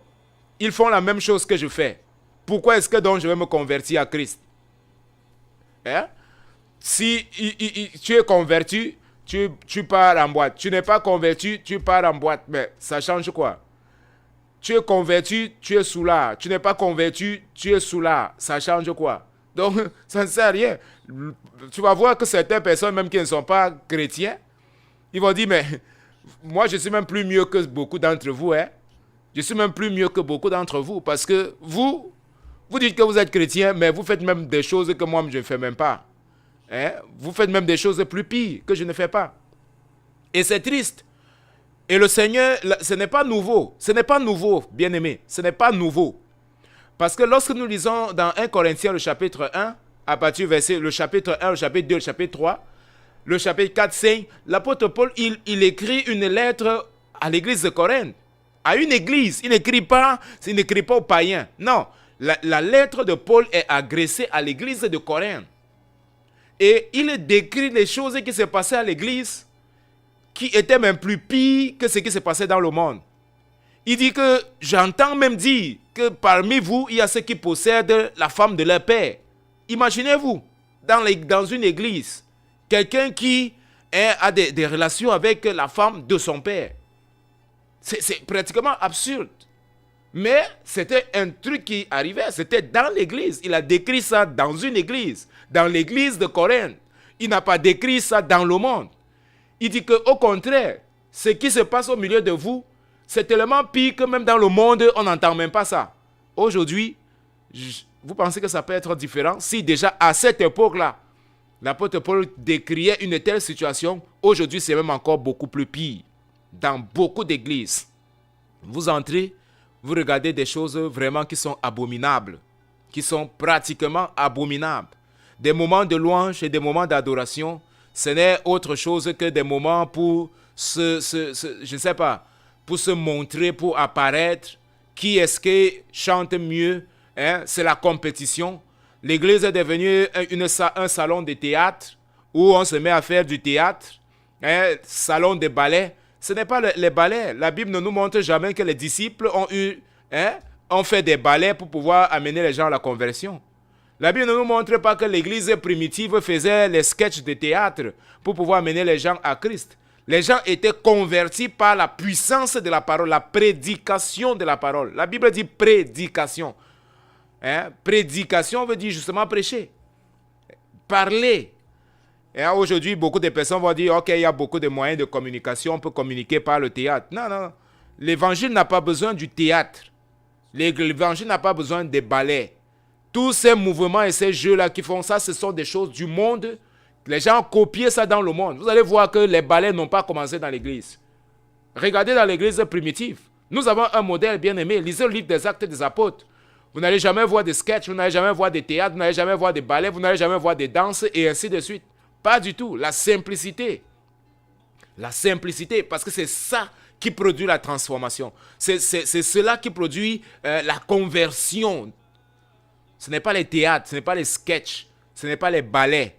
Ils font la même chose que je fais. Pourquoi est-ce que donc je vais me convertir à Christ? Hein? Si tu es converti, tu pars en boîte. Tu n'es pas converti, tu pars en boîte. Mais ça change quoi? Tu es converti, tu es sous l'art. Tu n'es pas converti, tu es sous l'art. Ça change quoi? Donc, ça ne sert à rien. Tu vas voir que certaines personnes, même qui ne sont pas chrétiens, ils vont dire, mais moi, je suis même plus mieux que beaucoup d'entre vous. Hein? Je suis même plus mieux que beaucoup d'entre vous. Parce que vous dites que vous êtes chrétien, mais vous faites même des choses que moi, je ne fais même pas. Hein? Vous faites même des choses plus pires que je ne fais pas. Et c'est triste. Et le Seigneur, ce n'est pas nouveau. Ce n'est pas nouveau, bien-aimé. Ce n'est pas nouveau. Parce que lorsque nous lisons dans 1 Corinthiens, le chapitre 1, à partir du verset, le chapitre 1, le chapitre 2, le chapitre 3, le chapitre 4, 5, l'apôtre Paul, il écrit une lettre à l'église de Corinthe. À une église. Il n'écrit pas aux païens. Non. La lettre de Paul est adressée à l'église de Corinthe. Et il décrit les choses qui se passaient à l'église, qui étaient même plus pires que ce qui se passait dans le monde. Il dit que j'entends même dire que parmi vous, il y a ceux qui possèdent la femme de leur père. Imaginez-vous, dans une église, quelqu'un qui a des relations avec la femme de son père. C'est pratiquement absurde. Mais c'était un truc qui arrivait, c'était dans l'église. Il a décrit ça dans une église, dans l'église de Corinthe. Il n'a pas décrit ça dans le monde. Il dit qu'au contraire, ce qui se passe au milieu de vous, c'est tellement pire que même dans le monde, on n'entend même pas ça. Aujourd'hui, vous pensez que ça peut être différent? Si déjà à cette époque-là, l'apôtre Paul décriait une telle situation, aujourd'hui c'est même encore beaucoup plus pire. Dans beaucoup d'églises, vous entrez, vous regardez des choses vraiment qui sont abominables, qui sont pratiquement abominables. Des moments de louange et des moments d'adoration, ce n'est autre chose que des moments pour je ne sais pas, pour se montrer, pour apparaître. Qui est-ce qui chante mieux? Hein? C'est la compétition. L'église est devenue un salon de théâtre où on se met à faire du théâtre, hein? Salon de ballet. Ce n'est pas les ballets. La Bible ne nous montre jamais que les disciples ont fait des ballets pour pouvoir amener les gens à la conversion. La Bible ne nous montre pas que l'église primitive faisait les sketchs de théâtre pour pouvoir amener les gens à Christ. Les gens étaient convertis par la puissance de la parole, la prédication de la parole. La Bible dit prédication. Hein? Prédication veut dire justement prêcher. Parler. Et aujourd'hui, beaucoup de personnes vont dire, ok, il y a beaucoup de moyens de communication, on peut communiquer par le théâtre. Non, non. L'évangile n'a pas besoin du théâtre. L'évangile n'a pas besoin des ballets. Tous ces mouvements et ces jeux-là qui font ça, ce sont des choses du monde. Les gens ont copié ça dans le monde. Vous allez voir que les ballets n'ont pas commencé dans l'église. Regardez dans l'église primitive. Nous avons un modèle bien aimé. Lisez le livre des Actes des Apôtres. Vous n'allez jamais voir des sketchs, vous n'allez jamais voir des théâtres, vous n'allez jamais voir des ballets, vous n'allez jamais voir des danses et ainsi de suite. Pas du tout. La simplicité. La simplicité, parce que c'est ça qui produit la transformation. C'est cela qui produit la conversion. Ce n'est pas les théâtres, ce n'est pas les sketchs, ce n'est pas les ballets.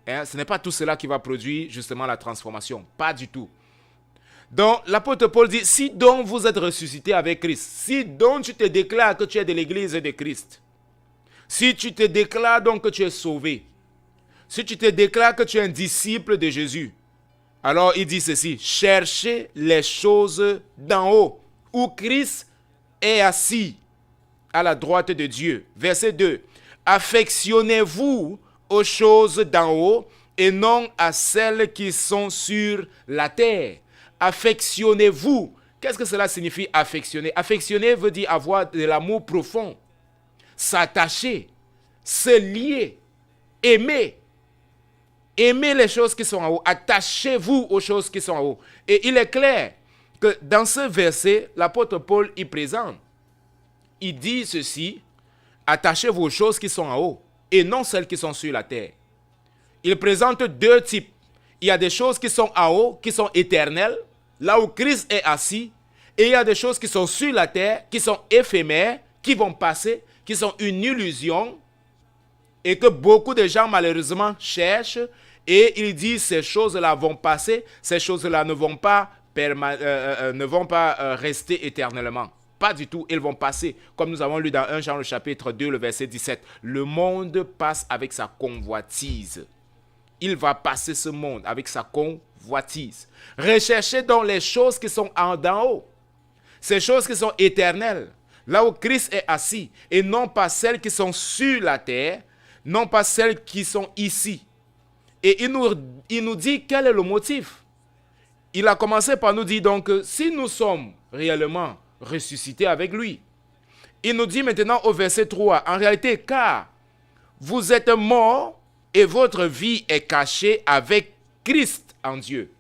Hein? Ce n'est pas tout cela qui va produire justement la transformation. Pas du tout. Donc, l'apôtre Paul dit, si donc vous êtes ressuscité avec Christ, si donc tu te déclares que tu es de l'église de Christ, si tu te déclares donc que tu es sauvé, si tu te déclares que tu es un disciple de Jésus, alors il dit ceci, cherchez les choses d'en haut, où Christ est assis à la droite de Dieu. Verset 2. Affectionnez-vous aux choses d'en haut et non à celles qui sont sur la terre. Affectionnez-vous. Qu'est-ce que cela signifie affectionner? Affectionner veut dire avoir de l'amour profond, s'attacher, se lier, aimer. Aimez les choses qui sont en haut. Attachez-vous aux choses qui sont en haut. Et il est clair que dans ce verset, l'apôtre Paul y présente. Il dit ceci, attachez-vous aux choses qui sont en haut et non celles qui sont sur la terre. Il présente deux types. Il y a des choses qui sont en haut, qui sont éternelles, là où Christ est assis. Et il y a des choses qui sont sur la terre, qui sont éphémères, qui vont passer, qui sont une illusion et que beaucoup de gens malheureusement cherchent. Et il dit ces choses-là vont passer, ces choses-là ne vont pas rester éternellement. Pas du tout, elles vont passer. Comme nous avons lu dans 1 Jean le chapitre 2, le verset 17. Le monde passe avec sa convoitise. Il va passer ce monde avec sa convoitise. Recherchez donc les choses qui sont d'en haut. Ces choses qui sont éternelles. Là où Christ est assis. Et non pas celles qui sont sur la terre. Non pas celles qui sont ici. Et il nous dit quel est le motif. Il a commencé par nous dire donc que si nous sommes réellement ressuscités avec lui, il nous dit maintenant au verset 3, en réalité, car vous êtes morts et votre vie est cachée avec Christ en Dieu.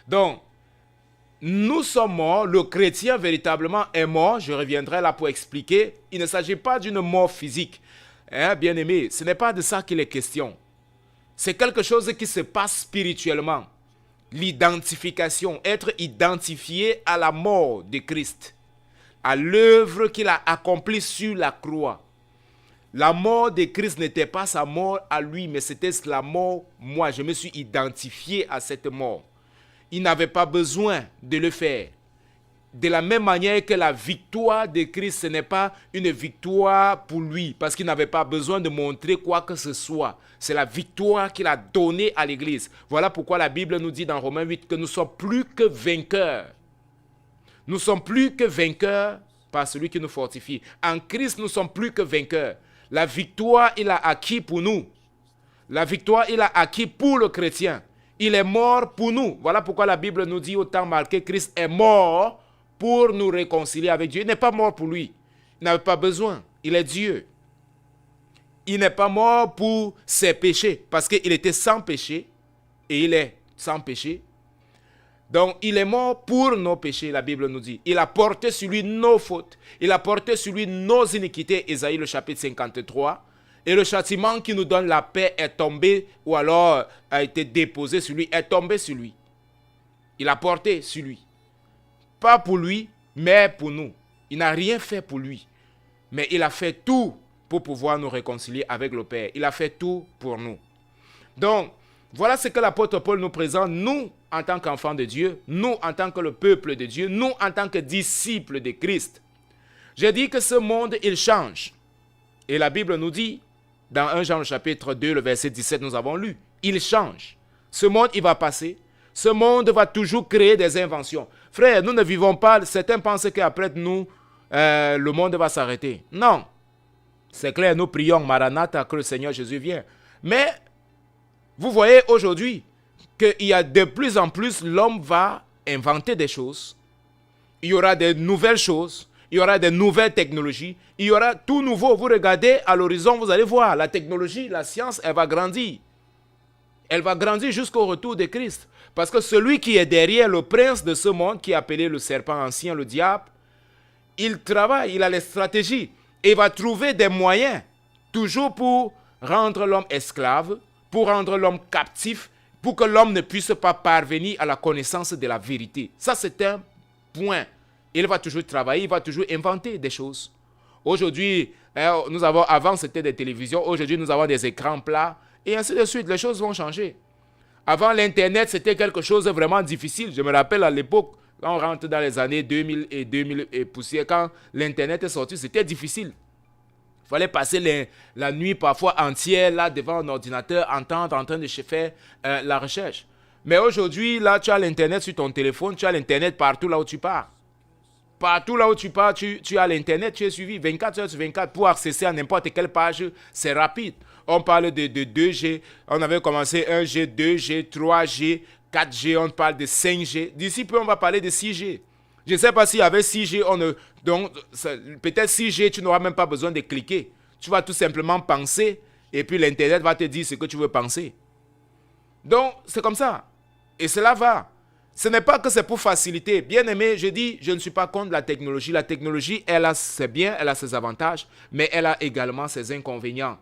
Donc, nous sommes morts, le chrétien véritablement est mort, je reviendrai là pour expliquer. Il ne s'agit pas d'une mort physique. Bien aimé, ce n'est pas de ça qu'il est question. C'est quelque chose qui se passe spirituellement. L'identification, être identifié à la mort de Christ, à l'œuvre qu'il a accomplie sur la croix. La mort de Christ n'était pas sa mort à lui, mais c'était la mort, moi, je me suis identifié à cette mort. Il n'avait pas besoin de le faire. De la même manière que la victoire de Christ, ce n'est pas une victoire pour lui, parce qu'il n'avait pas besoin de montrer quoi que ce soit. C'est la victoire qu'il a donnée à l'Église. Voilà pourquoi la Bible nous dit dans Romains 8 que nous sommes plus que vainqueurs. Nous sommes plus que vainqueurs par celui qui nous fortifie. En Christ, nous sommes plus que vainqueurs. La victoire, il a acquis pour nous. La victoire, il a acquis pour le chrétien. Il est mort pour nous. Voilà pourquoi la Bible nous dit autant marqué, Christ est mort pour nous réconcilier avec Dieu. Il n'est pas mort pour lui. Il n'avait pas besoin. Il est Dieu. Il n'est pas mort pour ses péchés, parce qu'il était sans péché, et il est sans péché. Donc, il est mort pour nos péchés, la Bible nous dit. Il a porté sur lui nos fautes. Il a porté sur lui nos iniquités, Ésaïe le chapitre 53. Et le châtiment qui nous donne la paix est tombé, ou alors a été déposé sur lui, est tombé sur lui. Il a porté sur lui. Pas pour lui, mais pour nous. Il n'a rien fait pour lui. Mais il a fait tout pour pouvoir nous réconcilier avec le Père. Il a fait tout pour nous. Donc, voilà ce que l'apôtre Paul nous présente, nous, en tant qu'enfants de Dieu, nous, en tant que le peuple de Dieu, nous, en tant que disciples de Christ. J'ai dit que ce monde, il change. Et la Bible nous dit, dans 1 Jean, le chapitre 2, le verset 17, nous avons lu, il change. Ce monde, il va passer. Ce monde va toujours créer des inventions. Frère, nous ne vivons pas, certains pensent qu'après nous, le monde va s'arrêter. Non. C'est clair, nous prions, Maranatha, que le Seigneur Jésus vienne. Mais, vous voyez aujourd'hui qu'il y a de plus en plus, l'homme va inventer des choses. Il y aura de nouvelles choses. Il y aura de nouvelles technologies. Il y aura tout nouveau. Vous regardez à l'horizon, vous allez voir, la technologie, la science, elle va grandir. Elle va grandir jusqu'au retour de Christ. Parce que celui qui est derrière le prince de ce monde, qui est appelé le serpent ancien, le diable, il travaille, il a les stratégies. Et il va trouver des moyens, toujours pour rendre l'homme esclave, pour rendre l'homme captif, pour que l'homme ne puisse pas parvenir à la connaissance de la vérité. Ça, c'est un point. Il va toujours travailler, il va toujours inventer des choses. Aujourd'hui, avant c'était des télévisions, aujourd'hui nous avons des écrans plats, et ainsi de suite, les choses vont changer. Avant l'Internet, c'était quelque chose de vraiment difficile. Je me rappelle à l'époque, quand on rentre dans les années 2000 et 2000 et poussière, quand l'Internet est sorti, c'était difficile. Il fallait passer la nuit parfois entière là devant un ordinateur, en train de faire la recherche. Mais aujourd'hui, là, tu as l'Internet sur ton téléphone, tu as l'Internet partout là où tu pars. Partout là où tu pars, tu as l'Internet, tu es suivi 24 heures sur 24 pour accéder à n'importe quelle page, c'est rapide. On parle de 2G, on avait commencé 1G, 2G, 3G, 4G, on parle de 5G. D'ici peu, on va parler de 6G. Je ne sais pas si avec 6G, donc peut-être 6G, tu n'auras même pas besoin de cliquer. Tu vas tout simplement penser et puis l'Internet va te dire ce que tu veux penser. Donc, c'est comme ça. Et cela va. Ce n'est pas que c'est pour faciliter. Bien aimé, je dis, je ne suis pas contre la technologie. La technologie, c'est bien, elle a ses avantages, mais elle a également ses inconvénients.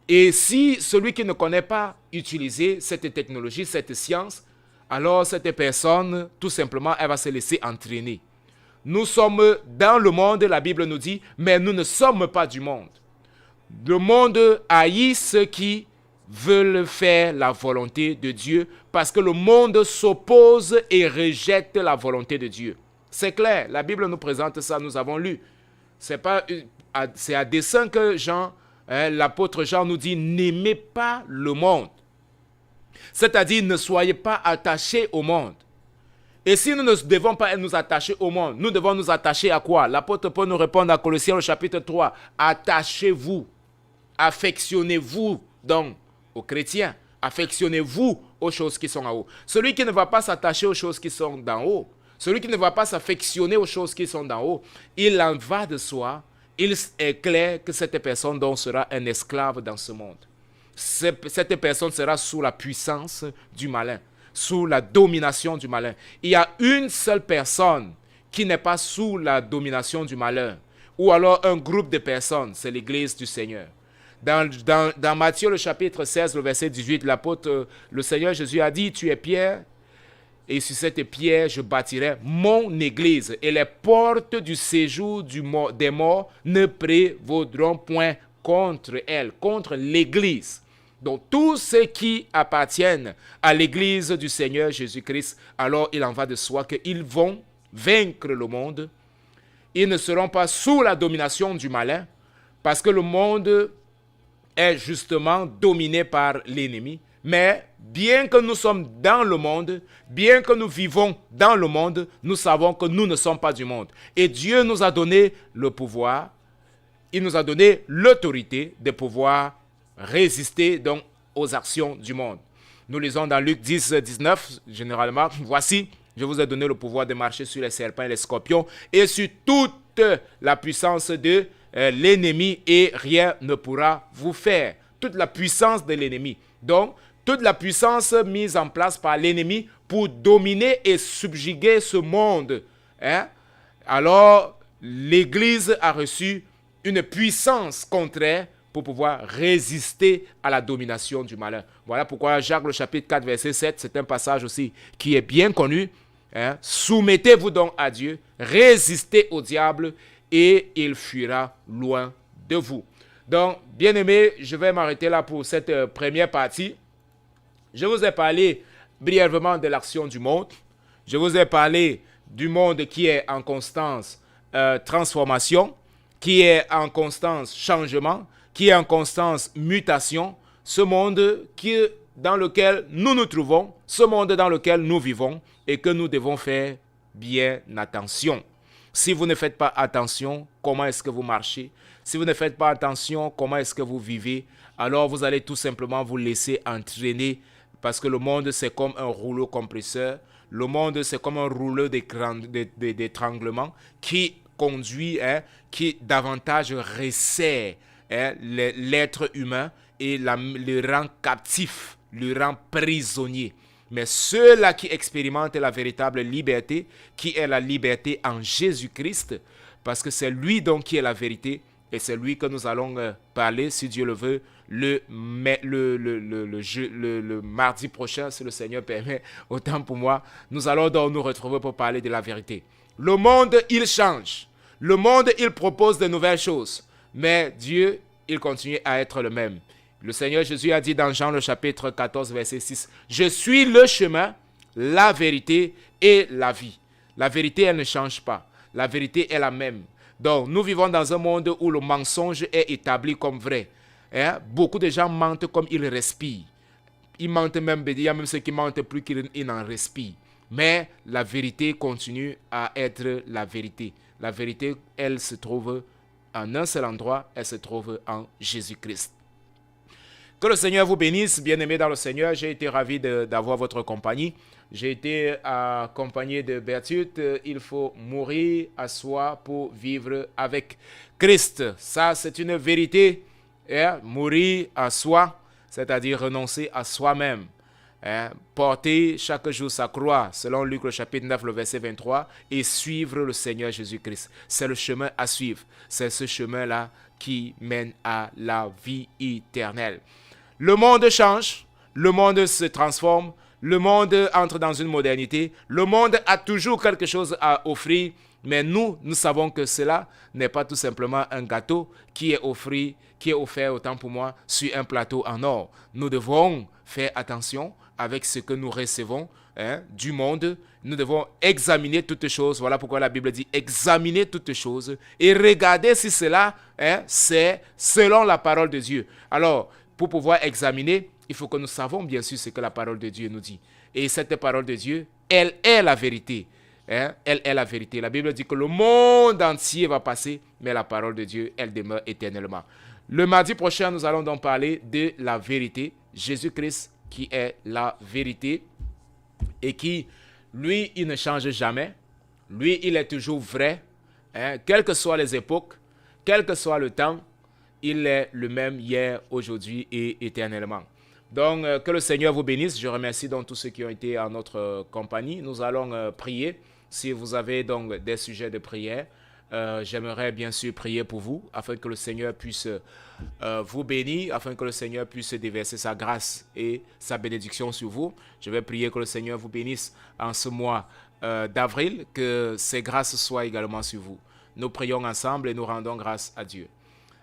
Et si celui qui ne connaît pas utiliser cette technologie, cette science, alors cette personne, tout simplement, elle va se laisser entraîner. Nous sommes dans le monde, la Bible nous dit, mais nous ne sommes pas du monde. Le monde haït ceux qui veulent faire la volonté de Dieu parce que le monde s'oppose et rejette la volonté de Dieu. C'est clair, la Bible nous présente ça, nous avons lu. C'est à dessein que l'apôtre Jean nous dit, n'aimez pas le monde. C'est-à-dire, ne soyez pas attachés au monde. Et si nous ne devons pas nous attacher au monde, nous devons nous attacher à quoi? L'apôtre Paul nous répond dans Colossiens au chapitre 3, attachez-vous, affectionnez-vous donc aux chrétiens, affectionnez-vous aux choses qui sont en haut. Celui qui ne va pas s'attacher aux choses qui sont d'en haut, celui qui ne va pas s'affectionner aux choses qui sont d'en haut, il en va de soi, il est clair que cette personne donc sera un esclave dans ce monde. Cette personne sera sous la puissance du malin, sous la domination du malin. Il y a une seule personne qui n'est pas sous la domination du malin, ou alors un groupe de personnes, c'est l'Église du Seigneur. Dans Matthieu le chapitre 16, le verset 18, le Seigneur Jésus a dit, tu es Pierre, et sur cette pierre je bâtirai mon Église, et les portes du séjour des morts ne prévaudront point contre elle, contre l'Église. Donc tous ceux qui appartiennent à l'Église du Seigneur Jésus-Christ, alors il en va de soi qu'ils vont vaincre le monde. Ils ne seront pas sous la domination du malin, parce que le monde est justement dominé par l'ennemi. Mais bien que nous sommes dans le monde, bien que nous vivons dans le monde, nous savons que nous ne sommes pas du monde. Et Dieu nous a donné le pouvoir, il nous a donné l'autorité de pouvoir résister donc aux actions du monde. Nous lisons dans Luc 10, 19, généralement, voici, je vous ai donné le pouvoir de marcher sur les serpents et les scorpions et sur toute la puissance de l'ennemi et rien ne pourra vous faire. Toute la puissance de l'ennemi. Donc, toute la puissance mise en place par l'ennemi pour dominer et subjuguer ce monde. Alors, l'Église a reçu une puissance contraire pour pouvoir résister à la domination du malin. Voilà pourquoi Jacques le chapitre 4 verset 7, c'est un passage aussi qui est bien connu. Soumettez-vous donc à Dieu, résistez au diable et il fuira loin de vous. Donc, bien aimé, je vais m'arrêter là pour cette première partie. Je vous ai parlé brièvement de l'action du monde. Je vous ai parlé du monde qui est en constante transformation, qui est en constance changement, qui est en constance mutation, ce monde dans lequel nous nous trouvons, ce monde dans lequel nous vivons et que nous devons faire bien attention. Si vous ne faites pas attention, comment est-ce que vous marchez? Si vous ne faites pas attention, comment est-ce que vous vivez? Alors vous allez tout simplement vous laisser entraîner parce que le monde c'est comme un rouleau compresseur. Le monde c'est comme un rouleau d'étranglement qui conduit, qui davantage resserre l'être humain et le rend captif, le rend prisonnier. Mais ceux-là qui expérimentent la véritable liberté, qui est la liberté en Jésus-Christ, parce que c'est lui donc qui est la vérité, et c'est lui que nous allons parler, si Dieu le veut, le mardi prochain, si le Seigneur permet, autant pour moi, nous allons donc nous retrouver pour parler de la vérité. Le monde, il change. Le monde, il propose de nouvelles choses. Mais Dieu, il continue à être le même. Le Seigneur Jésus a dit dans Jean le chapitre 14, verset 6, « Je suis le chemin, la vérité et la vie. » La vérité, elle ne change pas. La vérité est la même. Donc, nous vivons dans un monde où le mensonge est établi comme vrai. Beaucoup de gens mentent comme ils respirent. Ils mentent même, il y a même ceux qui mentent plus qu'ils n'en respirent. mais la vérité continue à être la vérité. La vérité, elle se trouve en un seul endroit, elle se trouve en Jésus-Christ. Que le Seigneur vous bénisse, bien-aimés dans le Seigneur. J'ai été ravi d'avoir votre compagnie. J'ai été accompagné de Berthude. Il faut mourir à soi pour vivre avec Christ. Ça, c'est une vérité. Mourir à soi, c'est-à-dire renoncer à soi-même. Porter chaque jour sa croix, selon Luc le chapitre 9, le verset 23, et suivre le Seigneur Jésus-Christ. C'est le chemin à suivre. C'est ce chemin-là qui mène à la vie éternelle. Le monde change, le monde se transforme, le monde entre dans une modernité, le monde a toujours quelque chose à offrir, mais nous savons que cela n'est pas tout simplement un gâteau qui est offert autant pour moi sur un plateau en or. Nous devons faire attention avec ce que nous recevons du monde. Nous devons examiner toutes choses. Voilà pourquoi la Bible dit examiner toutes choses et regarder si cela c'est selon la parole de Dieu. Alors, pour pouvoir examiner, il faut que nous savions bien sûr ce que la parole de Dieu nous dit. Et cette parole de Dieu, elle est la vérité. Elle est la vérité. La Bible dit que le monde entier va passer, mais la parole de Dieu, elle demeure éternellement. Le mardi prochain, nous allons donc parler de la vérité. Jésus-Christ qui est la vérité et qui, lui, il ne change jamais. Lui, il est toujours vrai. Quelles que soient les époques, quel que soit le temps, il est le même hier, aujourd'hui et éternellement. Donc, que le Seigneur vous bénisse. Je remercie donc tous ceux qui ont été en notre compagnie. Nous allons prier. Si vous avez donc des sujets de prière, j'aimerais bien sûr prier pour vous, afin que le Seigneur puisse vous bénir, afin que le Seigneur puisse déverser sa grâce et sa bénédiction sur vous. Je vais prier que le Seigneur vous bénisse en ce mois d'avril, que ses grâces soient également sur vous. Nous prions ensemble et nous rendons grâce à Dieu.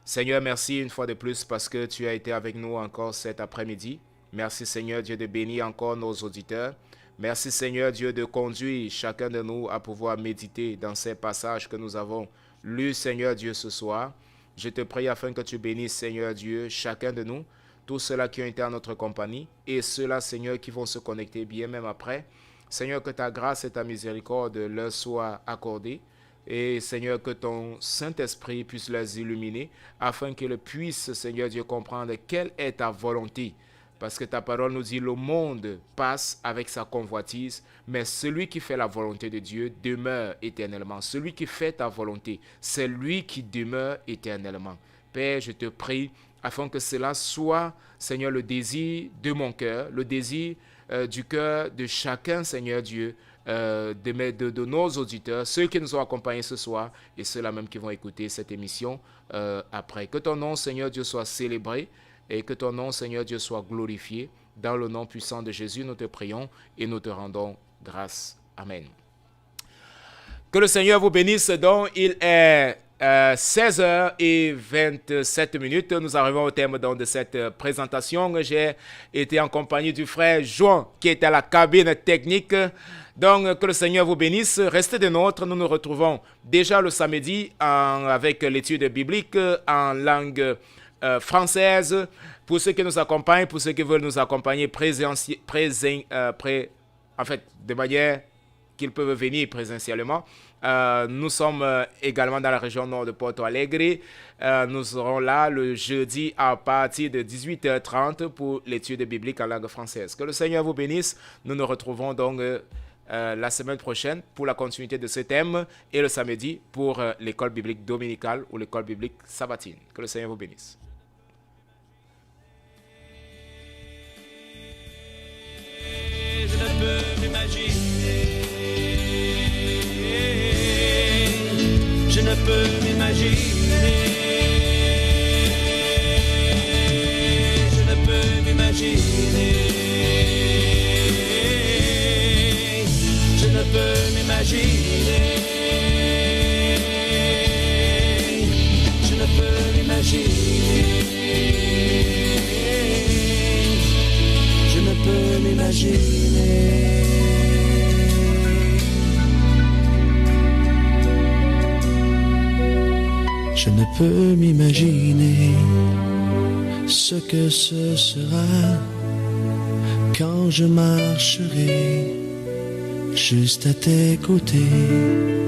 Seigneur, merci une fois de plus parce que tu as été avec nous encore cet après-midi. Merci Seigneur Dieu de bénir encore nos auditeurs. Merci Seigneur Dieu de conduire chacun de nous à pouvoir méditer dans ces passages que nous avons lus Seigneur Dieu ce soir. Je te prie afin que tu bénisses Seigneur Dieu chacun de nous, tous ceux-là qui ont été en notre compagnie et ceux-là Seigneur qui vont se connecter bien même après. Seigneur, que ta grâce et ta miséricorde leur soient accordées. Et Seigneur, que ton Saint-Esprit puisse les illuminer afin qu'ils puissent, Seigneur Dieu, comprendre quelle est ta volonté. Parce que ta parole nous dit, le monde passe avec sa convoitise, mais celui qui fait la volonté de Dieu demeure éternellement. Celui qui fait ta volonté, c'est lui qui demeure éternellement. Père, je te prie afin que cela soit, Seigneur, le désir de mon cœur, le désir du cœur de chacun, Seigneur Dieu, de nos auditeurs, ceux qui nous ont accompagnés ce soir et ceux-là même qui vont écouter cette émission après. Que ton nom, Seigneur Dieu, soit célébré et que ton nom, Seigneur Dieu, soit glorifié. Dans le nom puissant de Jésus, nous te prions et nous te rendons grâce. Amen. Que le Seigneur vous bénisse. Donc, il est 16h27. Nous arrivons au terme donc, de cette présentation. J'ai été en compagnie du frère Joan qui est à la cabine technique. Donc, que le Seigneur vous bénisse. Restez des nôtres. Nous nous retrouvons déjà le samedi avec l'étude biblique en langue française. Pour ceux qui nous accompagnent, pour ceux qui veulent nous accompagner de manière qu'ils peuvent venir présentiellement. Nous sommes également dans la région nord de Porto Alegre. Nous serons là le jeudi à partir de 18h30 pour l'étude biblique en langue française. Que le Seigneur vous bénisse. Nous nous retrouvons donc la semaine prochaine pour la continuité de ce thème et le samedi pour l'école biblique dominicale ou l'école biblique sabbatine. Que le Seigneur vous bénisse. Je ne peux m'imaginer. Je ne peux m'imaginer. Je ne peux m'imaginer. Je ne peux m'imaginer. Je ne peux m'imaginer. Je ne peux m'imaginer. Je ne peux m'imaginer ce que ce sera quand je marcherai juste à tes côtés.